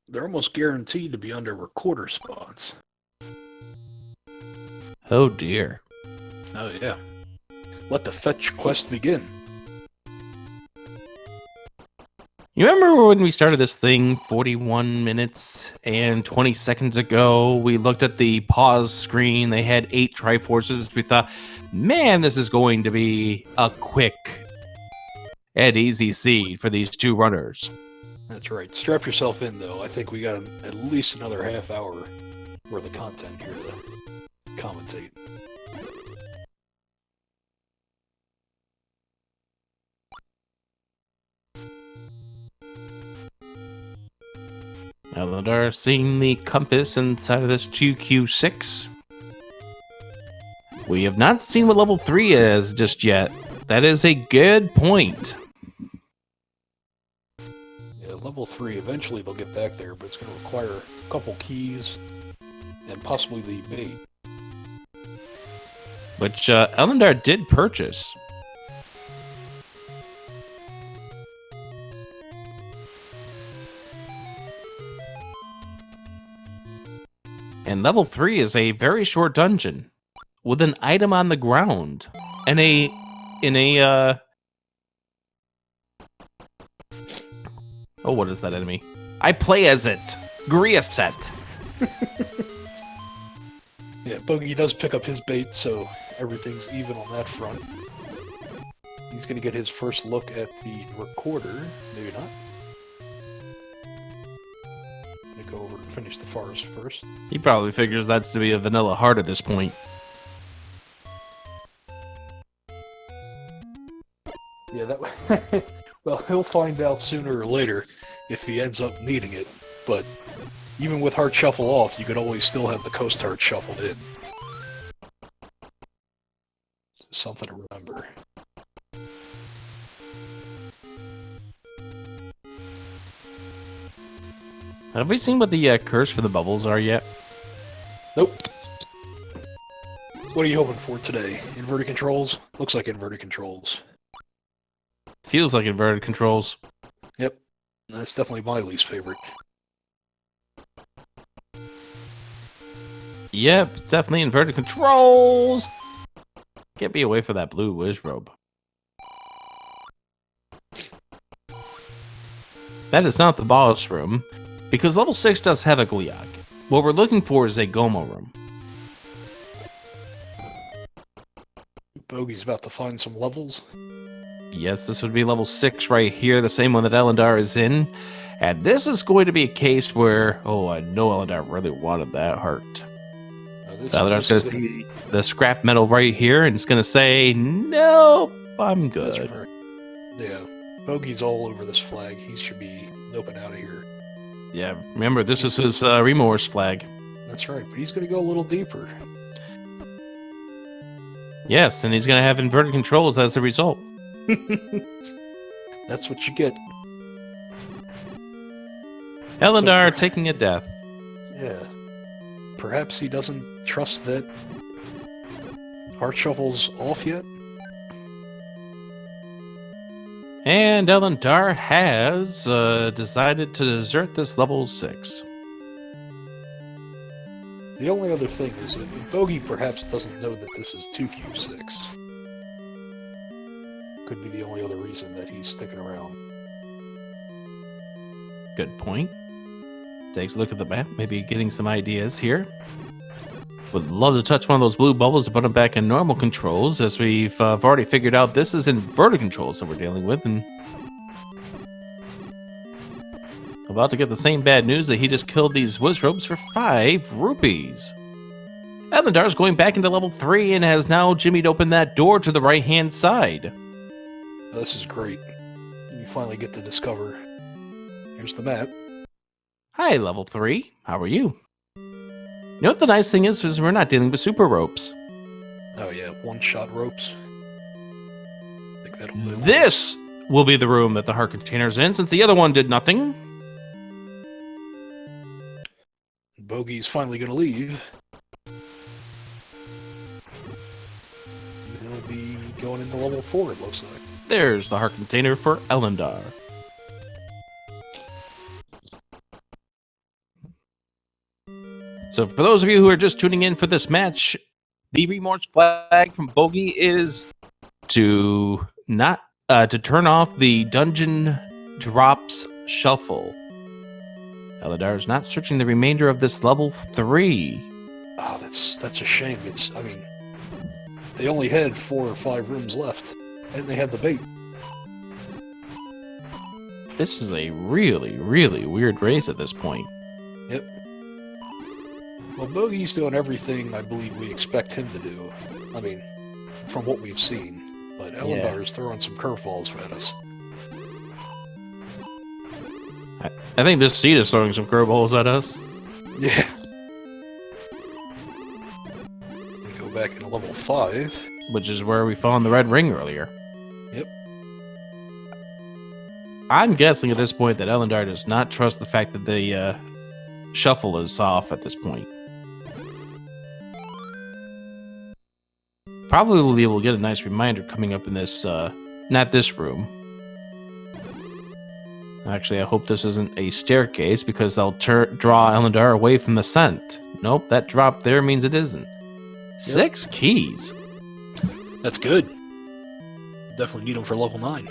they're almost guaranteed to be under recorder spots. Oh dear. Oh yeah. Let the fetch quest begin. You remember when we started this thing 41 minutes and 20 seconds ago? We looked at the pause screen. They had 8 Triforces. We thought, man, this is going to be a quick and easy seed for these 2 runners. That's right. Strap yourself in, though. I think we got at least another half hour worth of content here to commentate. Ellendar seeing the compass inside of this 2Q6. We have not seen what level 3 is just yet. That is a good point. Yeah, level 3, eventually they'll get back there, but it's going to require a couple keys and possibly the bait. Which Ellendar did purchase. And level 3 is a very short dungeon with an item on the ground and oh, what is that enemy? I play as it. Griaset. Yeah, Bogie does pick up his bait, so everything's even on that front. He's going to get his first look at the recorder. Maybe not. Going to go over and finish the forest first. He probably figures that's to be a vanilla heart at this point. Yeah, that. Well, he'll find out sooner or later if he ends up needing it. But even with heart shuffle off, you could always still have the coast heart shuffled in. Something to remember. Have we seen what the curse for the bubbles are yet? Nope. What are you hoping for today? Inverted controls? Looks like inverted controls. Feels like inverted controls. Yep. That's definitely my least favorite. Yep, it's definitely inverted controls. Get me away from that blue wish robe. That is not the boss room, because level 6 does have a Gliok. What we're looking for is a Gomo room. Bogey's about to find some levels. Yes, this would be level 6 right here, the same one that Ellendar is in. And this is going to be a case where, oh, I know Ellendar really wanted that heart. Ellendar's going to see the scrap metal right here, and it's going to say, nope, I'm good. That's right. Yeah, Bogey's all over this flag. He should be noping out of here. Yeah, remember, this is his remorse flag. That's right, but he's going to go a little deeper. Yes, and he's going to have inverted controls as a result. That's what you get. Ellendar taking a death. Yeah. Perhaps he doesn't trust that heart shuffle's off yet? And Ellendar has decided to desert this level 6. The only other thing is that Bogey perhaps doesn't know that this is 2Q6. Could be the only other reason that he's sticking around. Good point. Takes a look at the map, maybe getting some ideas here. Would love to touch one of those blue bubbles and put them back in normal controls, as we've already figured out this is inverted controls that we're dealing with, and about to get the same bad news that he just killed these Wizrobes for 5 rupees. Ellendar's going back into level 3 and has now jimmied open that door to the right-hand side. This is great. You finally get to discover. Here's the map. Hi, level 3. How are you? You know what the nice thing is we're not dealing with super ropes. Oh yeah, one-shot ropes. I think that'll do. This will be the room that the heart container's in, since the other one did nothing. Bogey's finally gonna leave. He'll be going into level 4, it looks like. There's the heart container for Ellendar. So for those of you who are just tuning in for this match, the remorse flag from Bogey is to not to turn off the dungeon drops shuffle. Ellendar is not searching the remainder of this level 3. Oh, that's a shame. I mean, they only had 4 or 5 rooms left, and they had the bait. This is a really, really weird race at this point. Yep. Well, Bogey's doing everything I believe we expect him to do. I mean, from what we've seen. But Ellendar is throwing some curveballs at us. I think this seat is throwing some curveballs at us. Yeah. We go back into level 5. Which is where we found the red ring earlier. Yep. I'm guessing at this point that Ellendar does not trust the fact that the shuffle is off at this point. Probably will be able to get a nice reminder coming up in this, not this room. Actually, I hope this isn't a staircase because they'll draw Ellendar away from the scent. Nope, that drop there means it isn't. 6 keys. That's good. Definitely need them for level 9.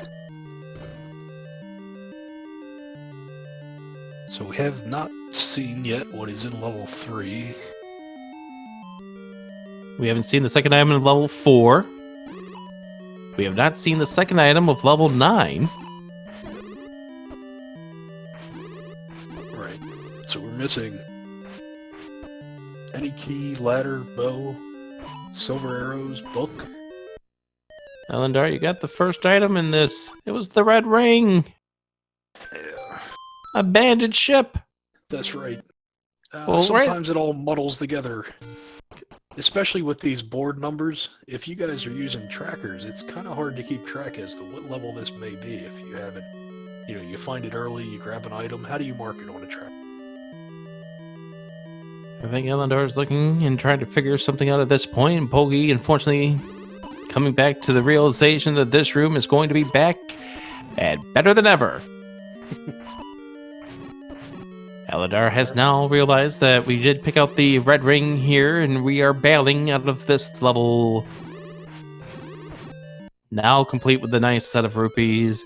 So we have not seen yet what is in level 3. We haven't seen the second item in level 4. We have not seen the second item of level 9. Right. So we're missing any key, ladder, bow, silver arrows, book. Ellendar, you got the first item in this. It was the red ring. Yeah. Abandoned ship. That's right. Well, Sometimes it all muddles together. Especially with these board numbers. If you guys are using trackers, it's kind of hard to keep track as to what level this may be if you haven't. You know, you find it early, you grab an item. How do you mark it on a tracker? I think Ellendar is looking and trying to figure something out at this point. And Bogie, unfortunately, coming back to the realization that this room is going to be back and better than ever. Ellendar has now realized that we did pick out the red ring here, and we are bailing out of this level. Now complete with a nice set of rupees.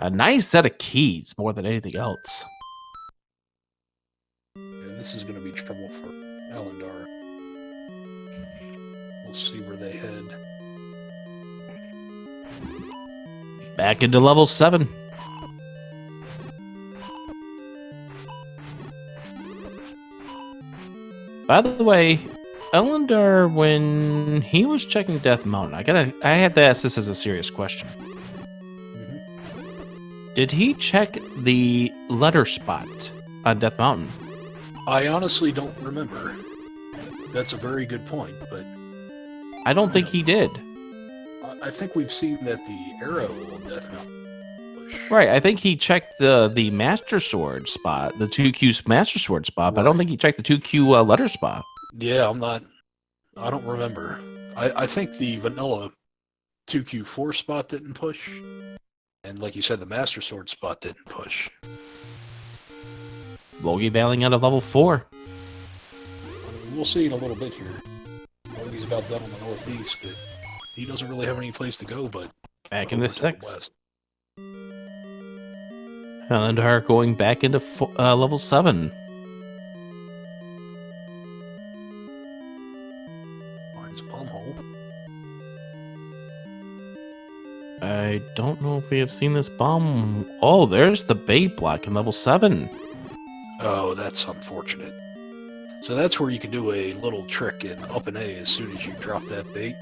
A nice set of keys, more than anything else. Yeah, this is going to be trouble for Ellendar. We'll see where they head. Back into level 7. By the way, Ellendar, when he was checking Death Mountain, I had to ask this as a serious question. Did he check the letter spot on Death Mountain? I honestly don't remember. That's a very good point, but I don't think he did. I think we've seen that the arrow on Death Mountain. Right, I think he checked the Master Sword spot, the 2Q Master Sword spot, but I don't think he checked the 2Q letter spot. Yeah, I don't remember. I think the vanilla 2Q4 spot didn't push, and like you said, the Master Sword spot didn't push. Bogie bailing out of level 4. We'll see in a little bit here. Bogie's about done on the northeast. That he doesn't really have any place to go but back into 6. West. Ellendar going back into level 7. Finds a bomb hole. I don't know if we have seen this bomb. Oh, there's the bait block in level 7. Oh, that's unfortunate. So that's where you can do a little trick in up and A as soon as you drop that bait,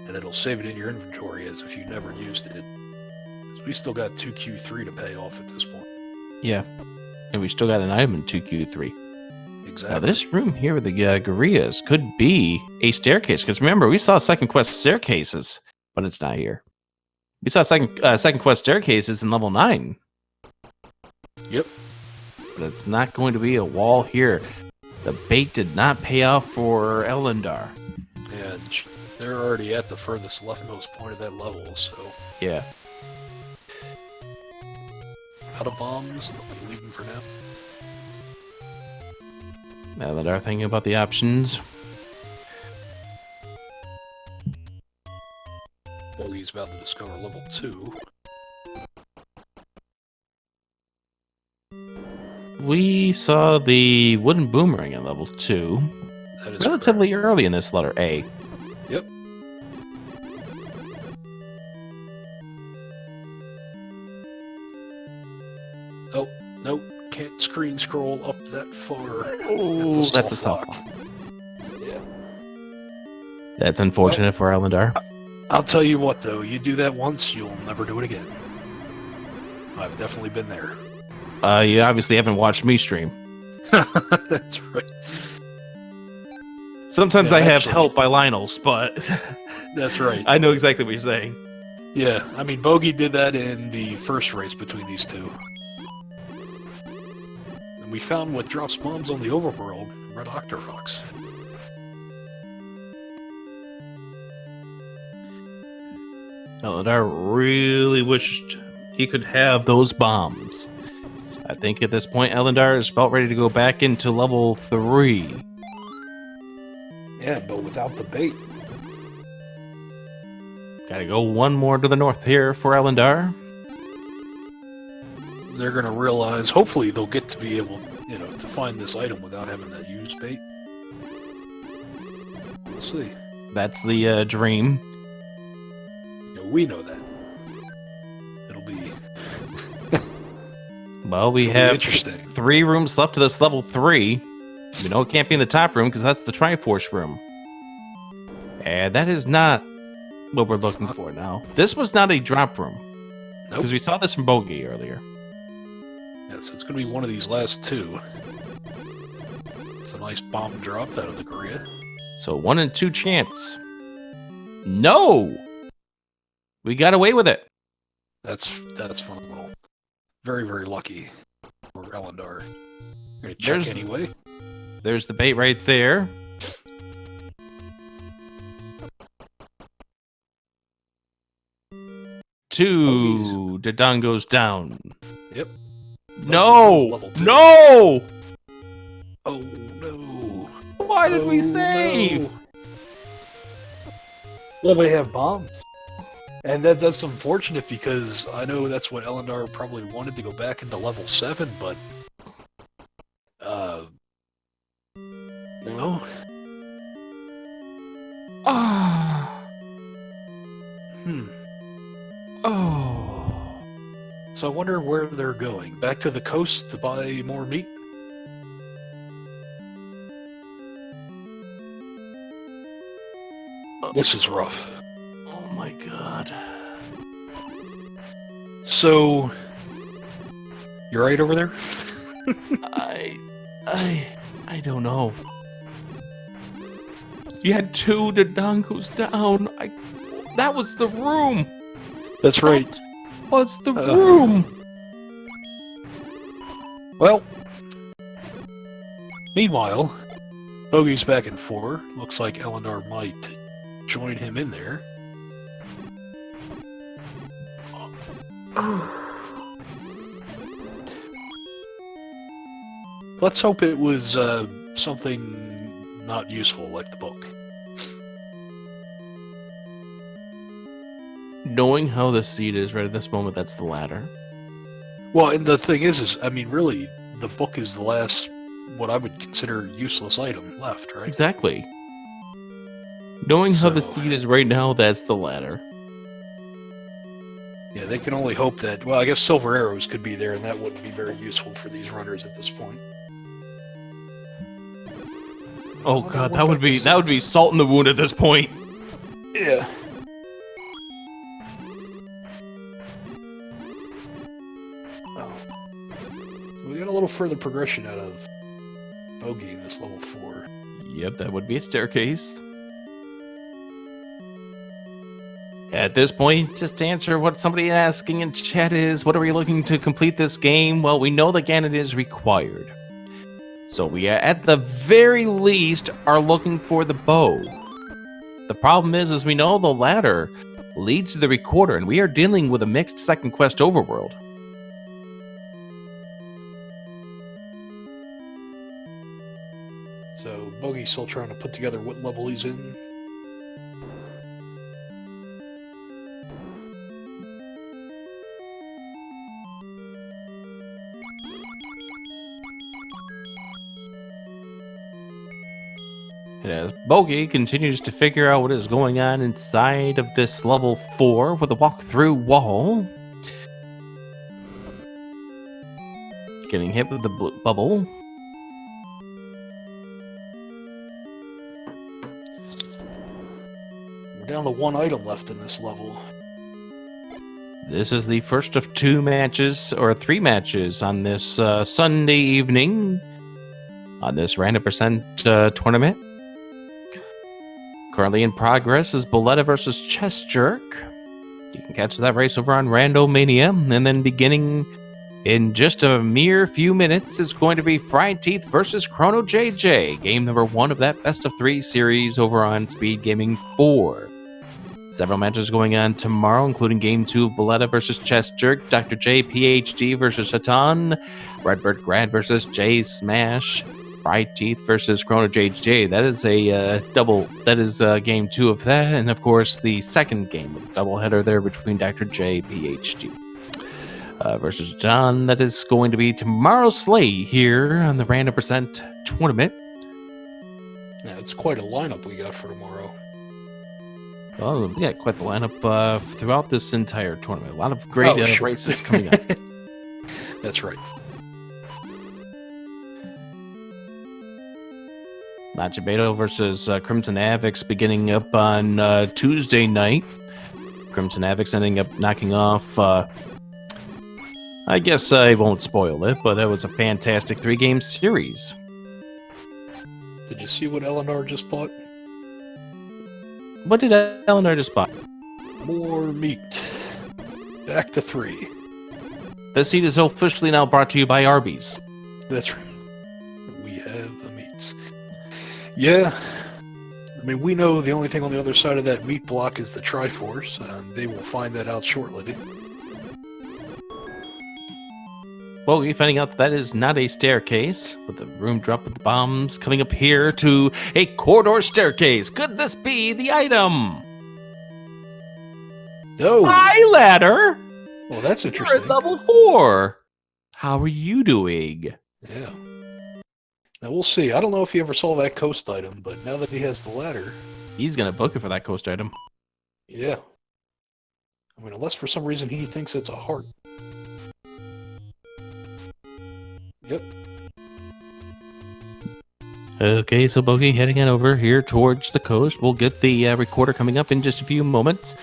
and it'll save it in your inventory as if you never used it. So we still got 2Q3 to pay off at this point. Yeah, and we still got an item in 2Q3. Exactly. Now, this room here with the gorillas could be a staircase, because remember, we saw second quest staircases, but it's not here. We saw second quest staircases in level 9. Yep. But it's not going to be a wall here. The bait did not pay off for Ellendar. And they're already at the furthest leftmost point of that level, so... Yeah. Out of bombs, they'll be leaving for now. Ellendar thinking about the options. Bogie's about to discover level 2. We saw the wooden boomerang at level 2. That is relatively early in this letter A. Yep. Oh, nope. Can't screen scroll up that far. Oh, that's a soft lock. Yeah. That's unfortunate for Ellendar. I'll tell you what, though. You do that once, you'll never do it again. I've definitely been there. You obviously haven't watched me stream. That's right. Sometimes I have help by Lionel's, but... That's right. I know exactly what you're saying. Yeah, I mean, Bogie did that in the first race between these two. And we found what drops bombs on the overworld, Red Octofox. Ellendar really wished he could have those bombs. I think at this point, Ellendar is about ready to go back into level 3. Yeah, but without the bait. Gotta go one more to the north here for Ellendar. They're going to realize, hopefully they'll get to be able, to find this item without having to use bait. We'll see. That's the dream. We know that. It'll be... Well, we have 3 rooms left to this level 3. We know it can't be in the top room because that's the Triforce room. And that is not what we're looking for now. This was not a drop room. Because we saw this from Bogie earlier. Yes, it's going to be one of these last 2. It's a nice bomb drop out of the Korea. So 1 in 2 chance. No! We got away with it. That's phenomenal. Very, very lucky for Ellendar. I'm going to check anyway. There's the bait right there. Two Dodongos down. Yep. No! No! Oh, no. Why did we save? No. Well, they have bombs. And that's unfortunate because I know that's what Ellendar probably wanted to go back into level 7, but... no. Oh. So I wonder where they're going. Back to the coast to buy more meat? This is rough. Oh my god. So... you're right over there? I don't know. You had 2 Dodongos down. That was the room. That's right. That was the room. Well, meanwhile, Bogey's back in 4. Looks like Ellendar might join him in there. Let's hope it was something not useful like the book. Knowing how the seed is right at this moment, that's the ladder. Well, and the thing is, I mean, really, the book is the last, what I would consider useless item left, right? Exactly. Knowing how the seed is right now, that's the ladder. Yeah, they can only hope that, well, I guess silver arrows could be there, and that wouldn't be very useful for these runners at this point. Oh god, that would be salt in the wound at this point. Yeah. Oh. We got a little further progression out of Bogey in this level 4. Yep, that would be a staircase. At this point, just to answer what somebody asking in chat is, what are we looking to complete this game? Well, we know that Ganon is required. So we, at the very least, are looking for the bow. The problem is we know the ladder leads to the recorder, and we are dealing with a mixed second quest overworld. So Bogey's still trying to put together what level he's in. And as Bogie continues to figure out what is going on inside of this level 4 with a walk-through wall. Getting hit with the blue bubble. We're down to 1 item left in this level. This is the first of 2 matches, or 3 matches, on this Sunday evening. On this Random Percent tournament. Currently in progress is Boletta versus Chess Jerk. You can catch that race over on Randomania. And then beginning in just a mere few minutes is going to be Fried Teeth versus Chrono JJ. Game number 1 of that best of 3 series over on SpeedGaming 4. Several matches going on tomorrow, including Game 2 of Boletta versus Chess Jerk, Dr. J PhD versus Hatan, Redbird Grad versus J Smash, Bright Teeth versus Chrono JJ. That is a double. That is Game 2 of that, and of course the second game, doubleheader there between Dr. J PhD versus John. That is going to be tomorrow's slate here on the Random Percent tournament. Yeah, it's quite a lineup we got for tomorrow. Oh, we got quite the lineup throughout this entire tournament. A lot of great races coming up. That's right. Nachibeto versus Crimson Avix beginning up on Tuesday night. Crimson Avix ending up knocking off... I guess I won't spoil it, but it was a fantastic 3-game series. Did you see what Ellendar just bought? What did Ellendar just buy? More meat. Back to 3. The seat is officially now brought to you by Arby's. That's right. We have the meats. Yeah. I mean, we know the only thing on the other side of that meat block is the Triforce, and they will find that out shortly. Well, we're finding out that is not a staircase, with the room drop with the bombs coming up here to a corridor staircase. Could this be the item? No. Hi, ladder. Well, that's You're interesting. at level 4. How are you doing? Yeah. Now, we'll see. I don't know if you ever saw that coast item, but now that he has the ladder... He's going to book it for that coast item. Yeah. I mean, unless for some reason he thinks it's a heart. Yep. Okay, so Bogie heading on over here towards the coast. We'll get the recorder coming up in just a few moments.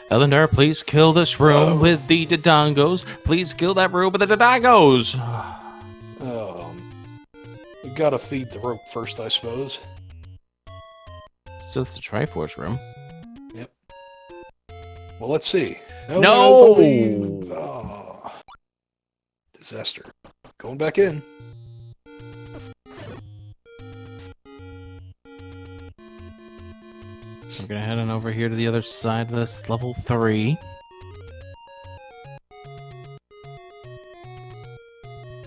Ellendar, please kill this room with the Dodongos. Please kill that room with the Dodongos. We gotta feed the rope first, I suppose. So it's the Triforce room. Yep. Well, let's see. No! Oh. Disaster. Going back in. We're going to head on over here to the other side of this level 3.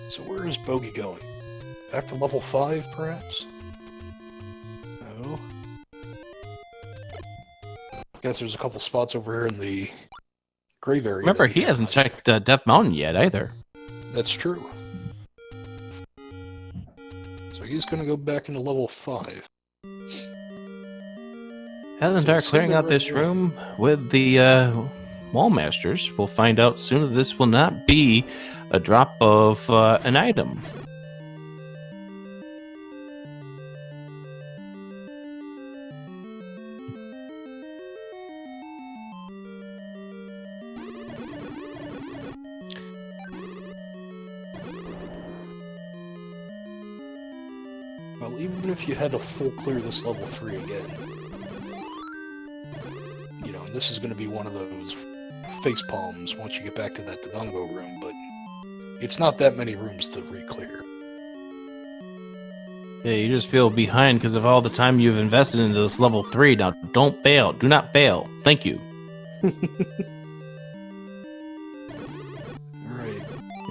So where is Bogie going? Back to level 5, perhaps? No. Guess there's a couple spots over here in the grave area. Remember, he hasn't checked Death Mountain yet, either. That's true. So he's going to go back into level 5. Ellendar clearing out this room with the Wallmasters. We'll find out soon that this will not be a drop of an item. Well, even if you had to full clear this level 3 again, you know, this is going to be one of those face palms once you get back to that Dodongo room, but it's not that many rooms to re-clear. Yeah, you just feel behind because of all the time you've invested into this level 3. Now, don't bail. Do not bail. Thank you.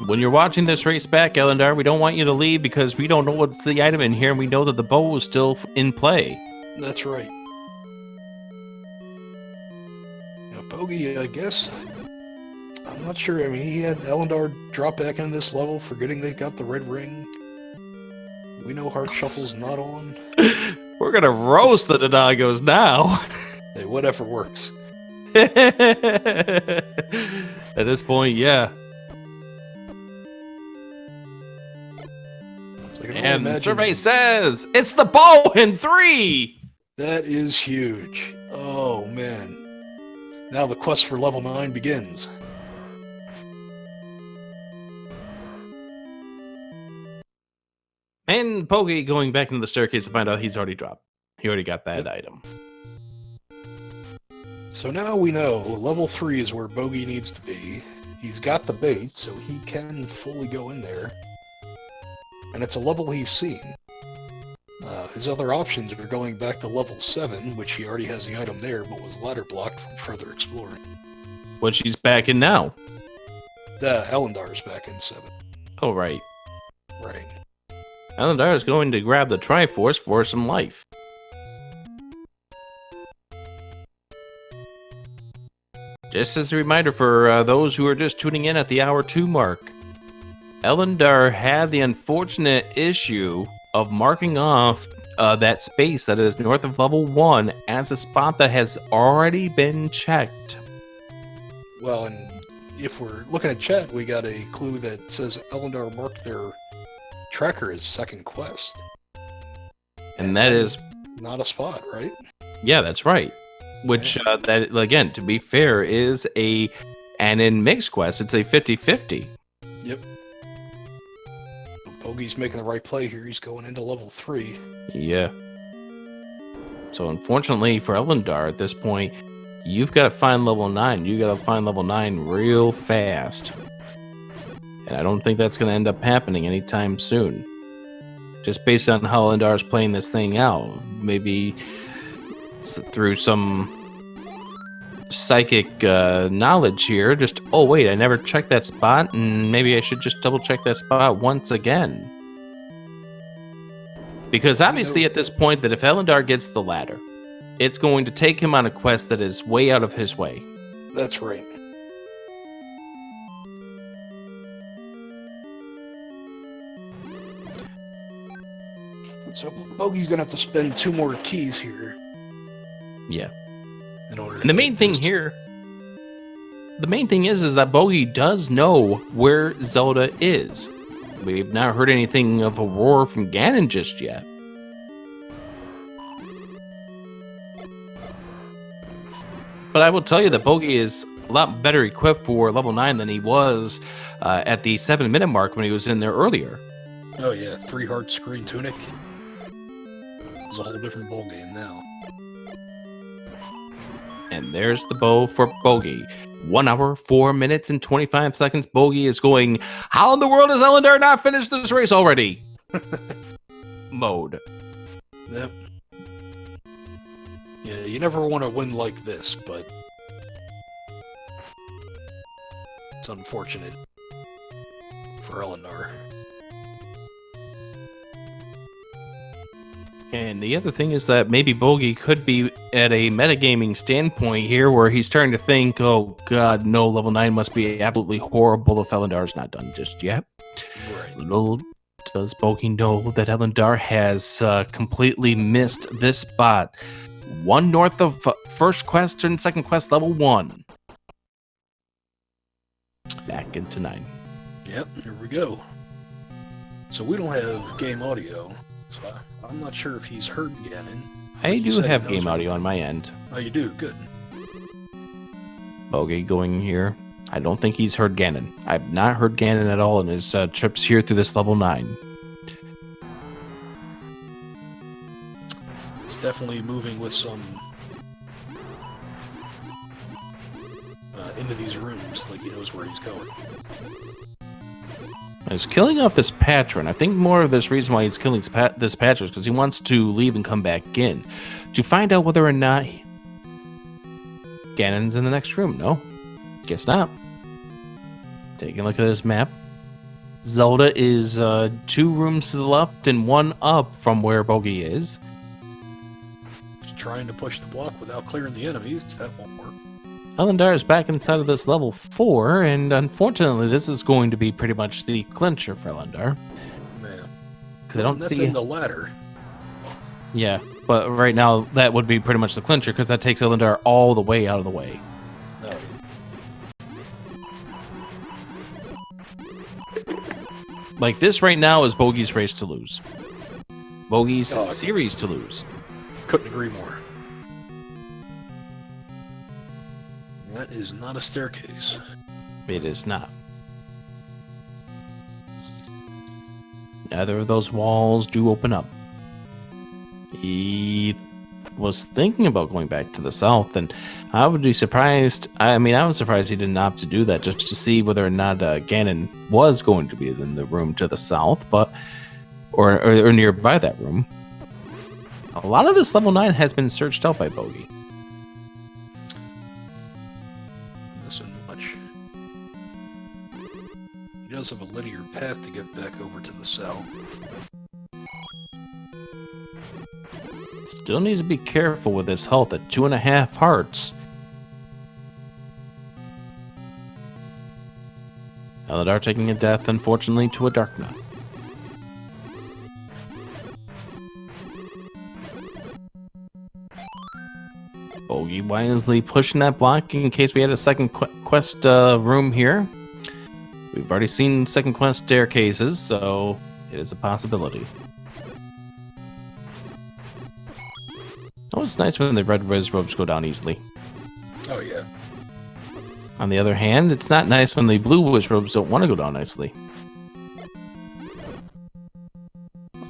When you're watching this race back, Ellendar, we don't want you to leave because we don't know what's the item in here, and we know that the bow is still in play. That's right. Now, Bogie, I guess, I'm not sure. I mean, he had Ellendar drop back into this level, forgetting they got the red ring. We know Heart Shuffle's not on. We're gonna roast the Dodongos now. Hey, whatever works. At this point, yeah. And the survey says it's the bow in 3. That is huge. Oh man! Now the quest for level 9 begins. And Bogie going back into the staircase to find out he's already dropped. He already got that item. So now we know level 3 is where Bogie needs to be. He's got the bait, so he can fully go in there. And it's a level he's seen. His other options are going back to level 7, which he already has the item there, but was ladder blocked from further exploring. Which he's back in now. Ellendar is back in 7. Oh, right. Right. Ellendar is going to grab the Triforce for some life. Just as a reminder for those who are just tuning in at the hour 2 mark, Ellendar had the unfortunate issue of marking off that space that is north of level 1 as a spot that has already been checked. Well, and if we're looking at chat, we got a clue that says Ellendar marked their tracker as second quest. And that is not a spot, right? Yeah, that's right. Which, that again, to be fair, is and in mixed quest, it's a 50-50. Yep. Bogey's making the right play here. He's going into level 3. Yeah. So unfortunately for Ellendar at this point, you've got to find level 9. You got to find level 9 real fast. And I don't think that's going to end up happening anytime soon. Just based on how Ellendar is playing this thing out. Maybe through some psychic knowledge here, just, oh wait, I never checked that spot, and maybe I should just double check that spot once again. Because obviously at this point, that if Ellendar gets the ladder, it's going to take him on a quest that is way out of his way. That's right. So Bogey's gonna have to spend 2 more keys here. Yeah. In order and the main thing here, the main thing is that Bogey does know where Zelda is. We've not heard anything of a roar from Ganon just yet. But I will tell you that Bogey is a lot better equipped for level 9 than he was at the 7-minute mark when he was in there earlier. Oh yeah, 3-heart screen tunic. It's a whole different ballgame now. And there's the bow for Bogey. 1 hour, 4 minutes, and 25 seconds. Bogey is going, how in the world has Ellendar not finished this race already? Mode. Yep. Yeah, you never want to win like this, but it's unfortunate for Ellendar. And the other thing is that maybe Bogey could be at a metagaming standpoint here where he's starting to think, oh god, no, level 9 must be absolutely horrible if Ellendar's not done just yet. Right. Little does Bogey know that Ellendar has completely missed this spot. 1 north of first quest and second quest level 1. Back into 9. Yep, here we go. So we don't have game audio, so I'm not sure if he's heard Ganon. I do have game audio on my end. Oh, you do? Good. Bogey going here. I don't think he's heard Ganon. I've not heard Ganon at all in his trips here through this level 9. He's definitely moving with some into these rooms, like he knows where he's going. He's killing off this patron. I think more of this reason why he's killing this patron is because he wants to leave and come back in to find out whether or not Ganon's in the next room. No, guess not. Taking a look at this map. Zelda is 2 rooms to the left and 1 up from where Bogey is. Just trying to push the block without clearing the enemies. That won't work. Ellendar is back inside of this level 4, and unfortunately, this is going to be pretty much the clincher for Ellendar. Man, because I don't see the ladder. Yeah, but right now that would be pretty much the clincher because that takes Ellendar all the way out of the way. Oh. Like this right now is Bogey's race to lose. Bogey's series to lose. Couldn't agree more. That is not a staircase. It is not. Neither of those walls do open up. He was thinking about going back to the south, and I would be surprised. I mean, I was surprised he didn't opt to do that just to see whether or not Ganon was going to be in the room to the south, but or nearby that room. A lot of this level 9 has been searched out by Bogie. This isn't much. He does have a linear path to get back over to the cell. Still needs to be careful with his health at 2.5 hearts. Ellendar taking a death, unfortunately, to a Darknut. Bogie wisely pushing that block in case we had a second quest room here. We've already seen second quest staircases, so it is a possibility. Oh, it's nice when the red res ropes go down easily. Oh, yeah. On the other hand, it's not nice when the blue wish robes don't want to go down nicely.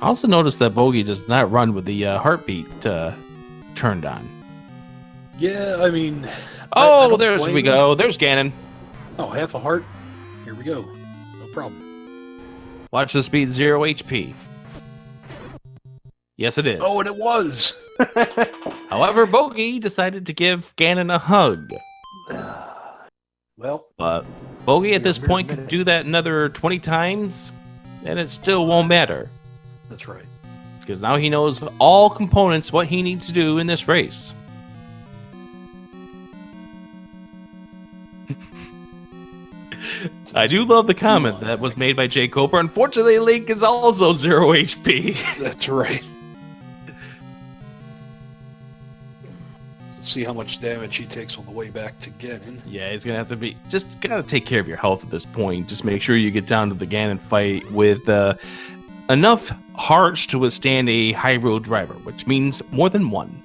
I also noticed that Bogie does not run with the heartbeat turned on. Yeah, I mean... Oh, there we go. There's Ganon. Oh, half a heart? Here we go. No problem. Watch the speed 0 HP. Yes, it is. Oh, and it was! However, Bogie decided to give Ganon a hug. Well... But Bogie at this point could do that another 20 times, and it still won't matter. That's right. Because now he knows all components, what he needs to do in this race. I do love the comment that was made by Jay Coper. Unfortunately, Link is also 0 HP. That's right. Let's see how much damage he takes on the way back to Ganon. Yeah, he's going to have to be... Just got to take care of your health at this point. Just make sure you get down to the Ganon fight with enough hearts to withstand a Hyrule driver, which means more than one.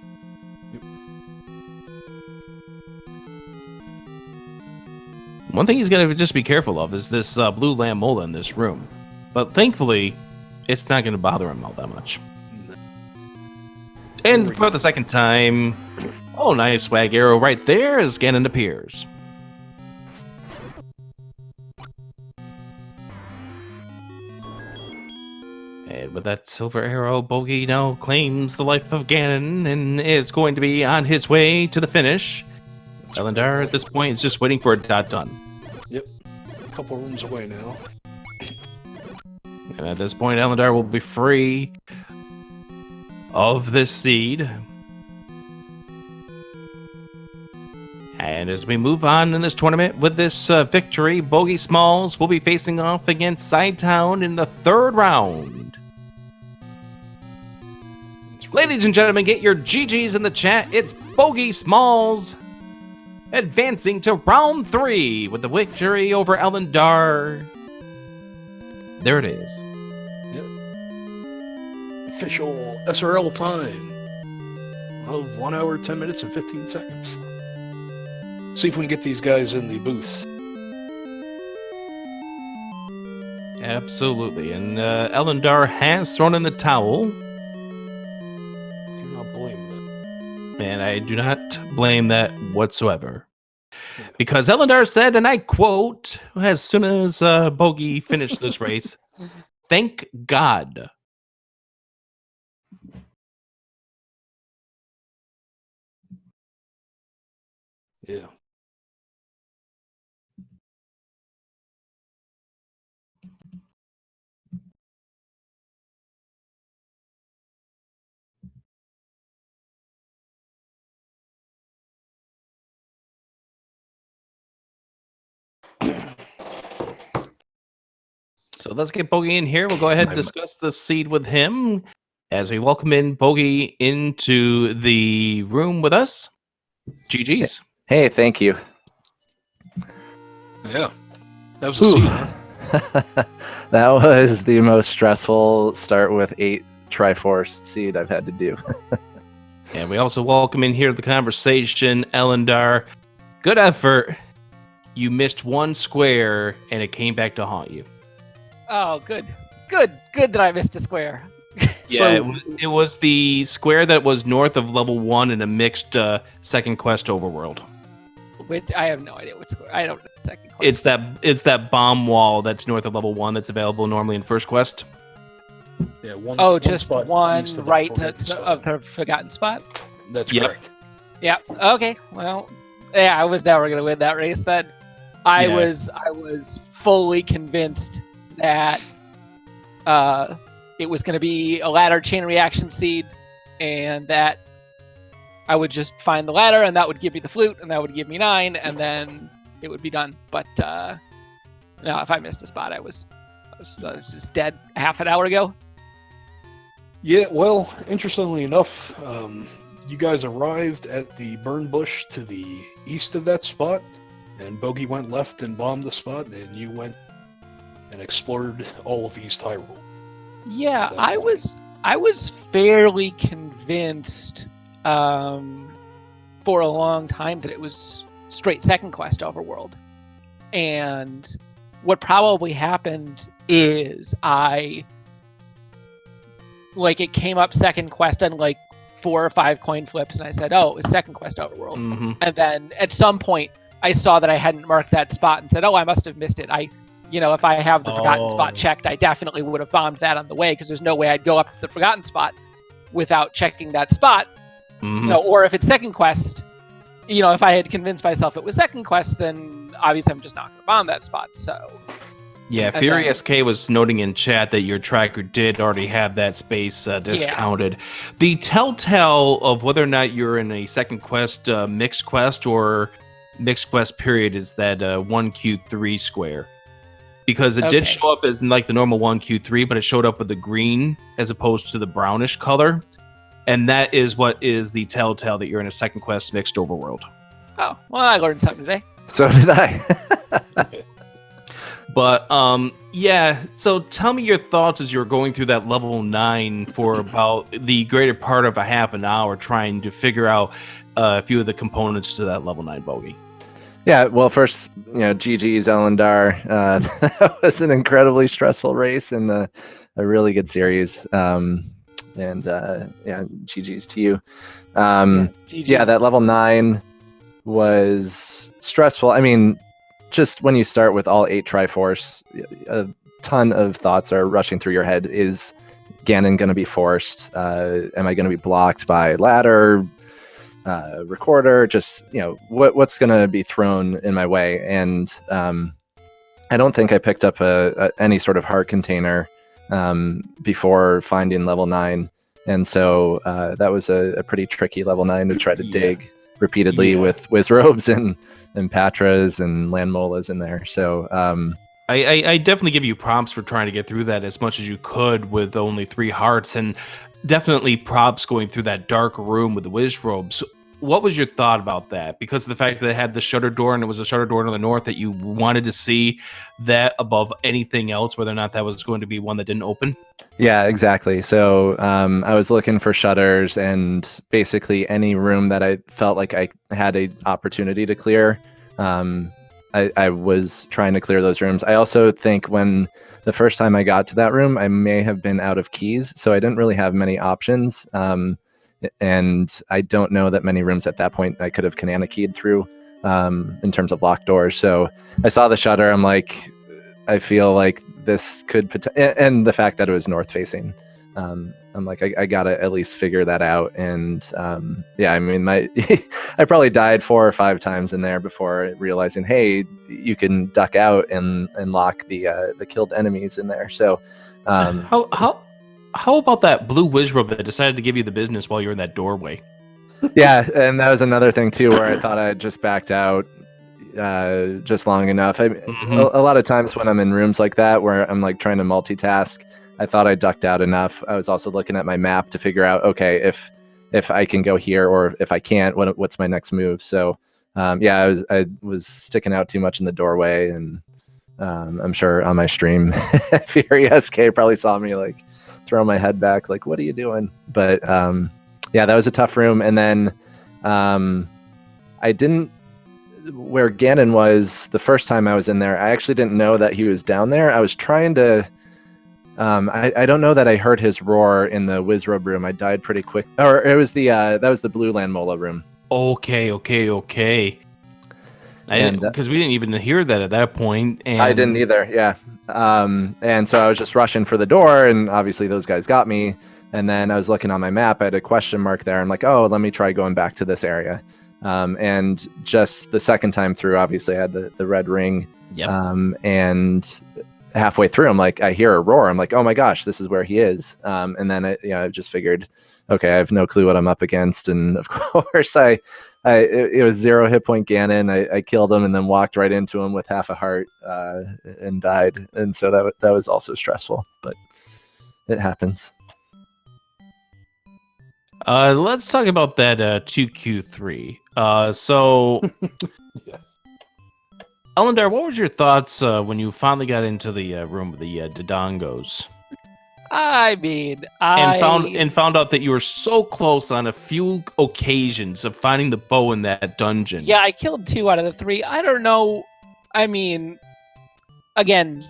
One thing he's going to just be careful of is this blue Lammola in this room. But thankfully, it's not going to bother him all that much. And for the second time... Oh, nice swag arrow right there as Ganon appears. And with that silver arrow, Bogie now claims the life of Ganon and is going to be on his way to the finish. Ellendar at this point is just waiting for a dot done. Yep. A couple rooms away now. And at this point, Ellendar will be free of this seed. And as we move on in this tournament with this victory, BogieSmalls will be facing off against Sidetown in the third round. Ladies and gentlemen, get your GGs in the chat. It's BogieSmalls advancing to round 3 with the victory over Ellendar. There it is. Yep. Official SRL time of 1 hour, 10 minutes, and 15 seconds. See if we can get these guys in the booth. Absolutely. And Ellendar has thrown in the towel. Do not blame them. And I do not blame that whatsoever. Yeah. Because Ellendar said, and I quote, as soon as Bogie finished this race, "Thank God." Yeah. So let's get Bogie in here. We'll go ahead and discuss the seed with him as we welcome in Bogie into the room with us. GG's. Hey, thank you. Yeah. That was a seed, huh? That was the most stressful start with 8 Triforce seed I've had to do. And we also welcome in here to the conversation, Ellendar. Good effort. You missed one square, and it came back to haunt you. Oh, good. Good that I missed a square. Yeah, it was the square that was north of level 1 in a mixed second quest overworld. Which I have no idea what square. I don't know the second quest. It's that bomb wall that's north of level 1 that's available normally in first quest. Yeah, one. Oh, one just spot one east of the right forgotten spot. of the forgotten spot. That's Yep. correct. Yeah. Okay. Well, yeah, I was never gonna win that race. Then I Yeah. was fully convinced that it was gonna be a ladder chain reaction seed, and that I would just find the ladder, and that would give me the flute, and that would give me 9, and then it would be done. But no, if I missed a spot, I was just dead half an hour ago. Yeah, well, interestingly enough, you guys arrived at the burn bush to the east of that spot, and Bogie went left and bombed the spot, and you went and explored all of East Hyrule. Yeah, That I point. was fairly convinced for a long time that it was straight second quest overworld. And what probably happened is it came up second quest on like 4 or 5 coin flips, and I said, oh, it's second quest overworld. Mm-hmm. And then at some point I saw that I hadn't marked that spot and said, oh, I must have missed it. If I have the forgotten spot checked, I definitely would have bombed that on the way, because there's no way I'd go up to the forgotten spot without checking that spot. Mm-hmm. Or if it's second quest, if I had convinced myself it was second quest, then obviously I'm just not going to bomb that spot. So Yeah, And Fury then- SK was noting in chat that your tracker did already have that space discounted. The telltale of whether or not you're in a second quest, mixed quest, or mixed quest period is that 1Q3 square. Because it Okay. did show up as like the normal 1Q3, but it showed up with the green as opposed to the brownish color. And that is what is the telltale that you're in a second quest mixed overworld. Oh, well, I learned something today. So did I. But yeah, so tell me your thoughts as you were going through that level 9 for about the greater part of a half an hour trying to figure out a few of the components to that level 9 bogey. Yeah, well, first, GG's Ellendar. That was an incredibly stressful race and a really good series. GG's to you. GG. Yeah, that level 9 was stressful. I mean, just when you start with all 8 Triforce, a ton of thoughts are rushing through your head. Is Ganon going to be forced? Am I going to be blocked by ladder, recorder? Just, what's going to be thrown in my way? And I don't think I picked up any sort of heart container before finding level 9. And so that was a pretty tricky level 9 to try to dig repeatedly with Wizrobes and Patras and Landmolas in there. So I definitely give you props for trying to get through that as much as you could with only 3 hearts, and definitely props going through that dark room with the Wizrobes. What was your thought about that? Because of the fact that it had the shutter door and it was a shutter door to the north, that you wanted to see that above anything else, whether or not that was going to be one that didn't open? Yeah, exactly. So I was looking for shutters, and basically any room that I felt like I had an opportunity to clear, I was trying to clear those rooms. I also think when the first time I got to that room, I may have been out of keys, so I didn't really have many options. And I don't know that many rooms at that point I could have Kanana keyed through in terms of locked doors. So I saw the shutter. I'm like, I feel like this could and the fact that it was north facing, I'm like, I gotta at least figure that out. And I mean, I probably died 4 or 5 times in there before realizing, hey, you can duck out and lock the killed enemies in there. So how about that blue Wizrobe that decided to give you the business while you were in that doorway? Yeah, and that was another thing too, where I thought I had just backed out just long enough. A lot of times when I'm in rooms like that where I'm like trying to multitask, I thought I ducked out enough. I was also looking at my map to figure out, okay, if I can go here, or if I can't, what's my next move. So I was sticking out too much in the doorway, and I'm sure on my stream Fury SK probably saw me like throw my head back like, what are you doing? But that was a tough room. And then I didn't, where Ganon was the first time I was in there, I actually didn't know that he was down there. I was trying to I don't know that I heard his roar in the Wizrobe room. I died pretty quick. Or it was that was the blue Landmola room. Okay. Because we didn't even hear that at that point. And I didn't either. Yeah. And so I was just rushing for the door, and obviously those guys got me. And then I was looking on my map. I had a question mark there. I'm like, oh, let me try going back to this area. And just the second time through, obviously I had the red ring. Yep. And halfway through, I'm like, I hear a roar. I'm like, oh my gosh, this is where he is. And then I just figured, okay, I have no clue what I'm up against. And of course, it was 0 hit point Ganon. I killed him and then walked right into him with half a heart and died. And so that was also stressful, but it happens. Let's talk about that 2Q3. So, Yeah. Ellendar, what was your thoughts when you finally got into the room with the Dodongos? I mean, And found out that you were so close on a few occasions of finding the bow in that dungeon. Yeah, I killed 2 out of the 3. I don't know. I mean, again,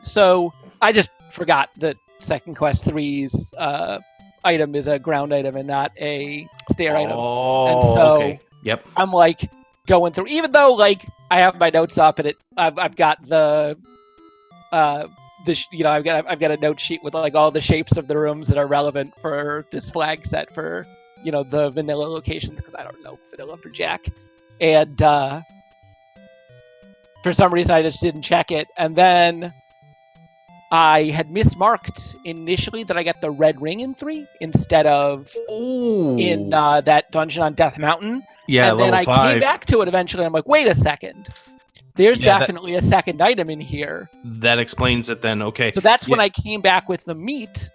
so I just forgot that Second Quest 3's item is a ground item and not a stair item. Oh, And so okay. Yep. I'm like going through, even though like I have my notes up and I've got I've got a note sheet with like all the shapes of the rooms that are relevant for this flag set for the vanilla locations, because I don't know vanilla for Jack, and for some reason I just didn't check it, and then I had mismarked initially that I got the red ring in 3 instead of in that dungeon on Death Mountain. Yeah, and then level I 5. came back to it eventually. I'm like, wait a second. There's definitely a second item in here. That explains it then. Okay. So that's when I came back with the meat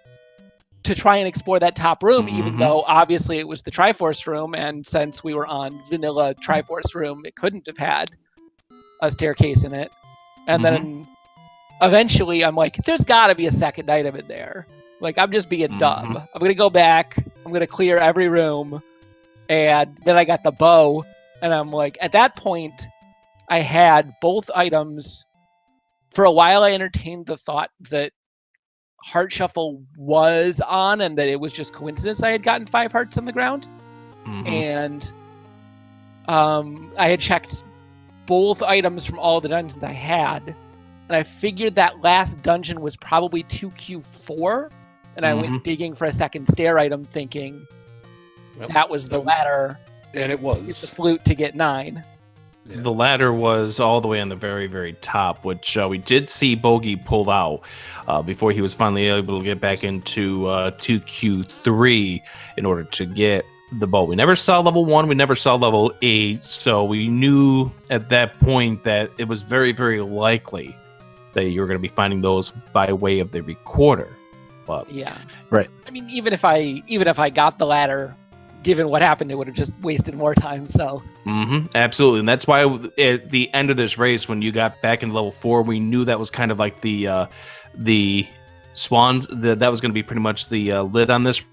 to try and explore that top room, even though obviously it was the Triforce room. And since we were on vanilla Triforce room, it couldn't have had a staircase in it. And then eventually I'm like, there's got to be a second item in there. Like, I'm just being dumb. I'm going to go back. I'm going to clear every room. And then I got the bow. And I'm like, at that point, I had both items. For a while, I entertained the thought that Heart Shuffle was on and that it was just coincidence I had gotten 5 hearts on the ground. And I had checked both items from all the dungeons I had. And I figured that last dungeon was probably 2Q4. And I went digging for a second stair item thinking that was the ladder. And it Use the was. flute to get 9. Yeah. The ladder was all the way on the very, very top, which we did see Bogie pull out before he was finally able to get back into 2Q3 in order to get the bow. We never saw level 1, we never saw level 8, so we knew at that point that it was very, very likely that you were going to be finding those by way of the recorder. But Yeah. Right. I mean, even if I got the ladder, given what happened, it would have just wasted more time. So. Absolutely, and that's why at the end of this race, when you got back into level 4, we knew that was kind of like the swans. That was going to be pretty much the lid on this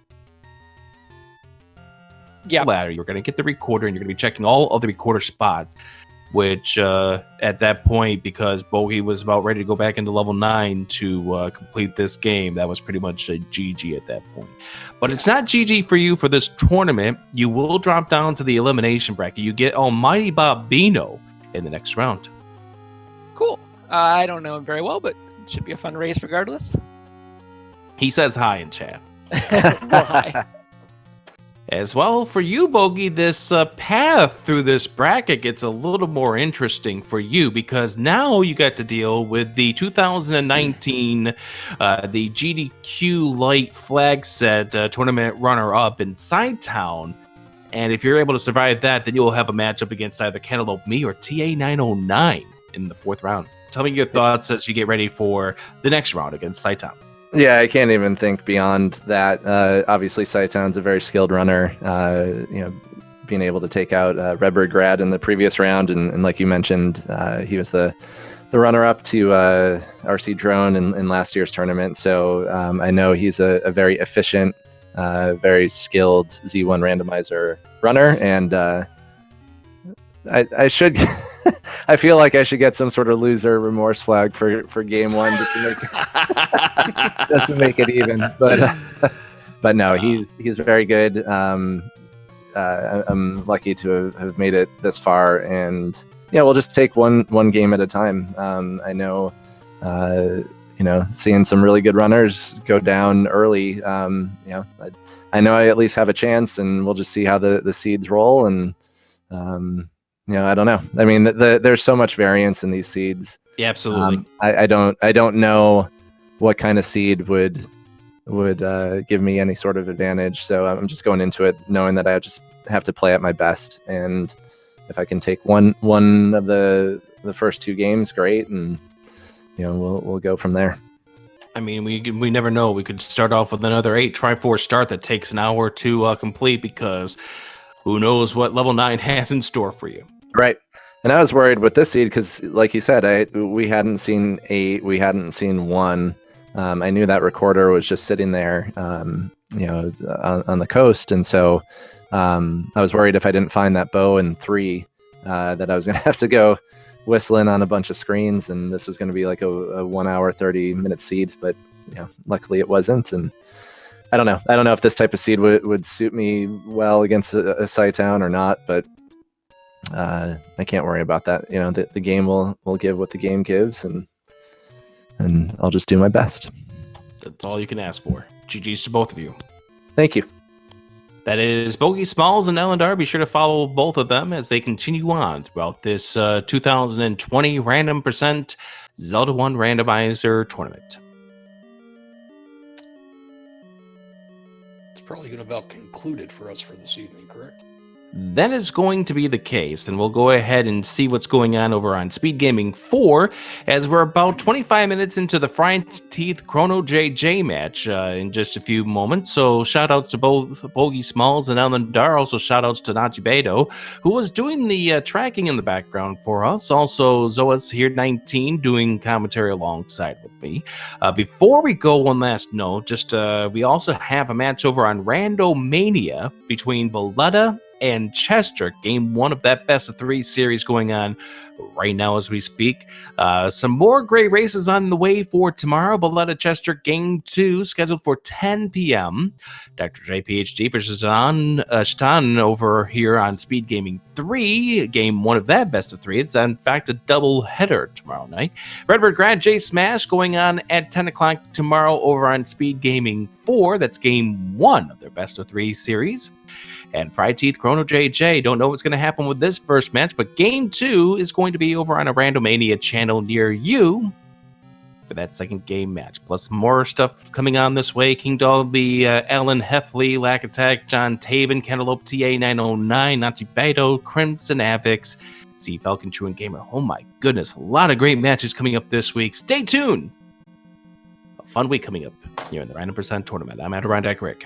ladder. You're going to get the recorder, and you're going to be checking all of the recorder spots. Which at that point, because Bogie was about ready to go back into level 9 to complete this game, that was pretty much a GG at that point. But it's not GG for you for this tournament. You will drop down to the elimination bracket. You get Almighty Bobino in the next round. Cool. I don't know him very well, but it should be a fun race regardless. He says hi in chat. Well, hi. As well, for you, Bogie, this path through this bracket gets a little more interesting for you because now you got to deal with the 2019 the GDQ Light Flag Set tournament runner-up in Sidetown. And if you're able to survive that, then you'll have a matchup against either Cantaloupe Me or TA909 in the 4th round. Tell me your thoughts as you get ready for the next round against Sidetown. Yeah, I can't even think beyond that. Obviously, Sidetown's a very skilled runner. Being able to take out Redbird Grad in the previous round, and like you mentioned, he was the runner-up to RC Drone in last year's tournament. So I know he's a very efficient, very skilled Z1 randomizer runner, and I should. I feel like I should get some sort of loser remorse flag for game 1 just to make it even. But no, he's very good. I'm lucky to have made it this far, and yeah, we'll just take one game at a time. I know, seeing some really good runners go down early. I know I at least have a chance, and we'll just see how the seeds roll. And I don't know. I mean, there's so much variance in these seeds. Yeah, absolutely. I don't know what kind of seed would give me any sort of advantage. So I'm just going into it knowing that I just have to play at my best, and if I can take one of the first 2 games, great, and we'll go from there. I mean, we never know. We could start off with another 8 Triforce start that takes an hour to complete, because who knows what level 9 has in store for you. Right. And I was worried with this seed because, like you said, we hadn't seen 8, we hadn't seen 1. I knew that recorder was just sitting there, on the coast, and so I was worried if I didn't find that bow in 3, that I was going to have to go whistling on a bunch of screens, and this was going to be like a 1 hour 30-minute seed. But luckily it wasn't, and I don't know if this type of seed would suit me well against a Scytown or not, but I can't worry about that. The game will give what the game gives, and I'll just do my best. That's all you can ask for. GG's to both of you. Thank you. That is BogieSmalls and Ellendar. Be sure to follow both of them as they continue on throughout this 2020 Random Percent Zelda 1 Randomizer tournament. It's probably going to about conclude it for us for this evening, correct? That is going to be the case, and we'll go ahead and see what's going on over on SpeedGaming 4, as we're about 25 minutes into the Fried Teeth Chrono JJ match in just a few moments. So shout outs to both BogieSmalls and Ellendar. Also shout outs to Nachi Beto, who was doing the tracking in the background for us. Also Zoas here 19 doing commentary alongside with me. Before we go, one last note, we also have a match over on Randomania between Valletta and Chester, game 1 of that best of 3 series going on right now as we speak. Some more great races on the way for tomorrow. Valletta Chester game 2 scheduled for 10 p.m. Dr. J PhD versus Shatan over here on Speed Gaming 3, game 1 of that best of 3. It's in fact a double header tomorrow night. Redbird Grad J Smash going on at 10 o'clock tomorrow over on Speed Gaming 4. That's game 1 of their best of 3 series. And Fried Teeth Chrono JJ, don't know what's going to happen with this first match, but game 2 is going to be over on a Randomania channel near you for that second game match. Plus more stuff coming on this way. King Dolby, Alan Heffley, Lack Attack, John Taven, Cantaloupe TA909, Nachi Beto, Crimson Avix, C Falcon True and Gamer. Oh my goodness, a lot of great matches coming up this week. Stay tuned. A fun week coming up here in the Random Percent Tournament. I'm Adirondack Rick.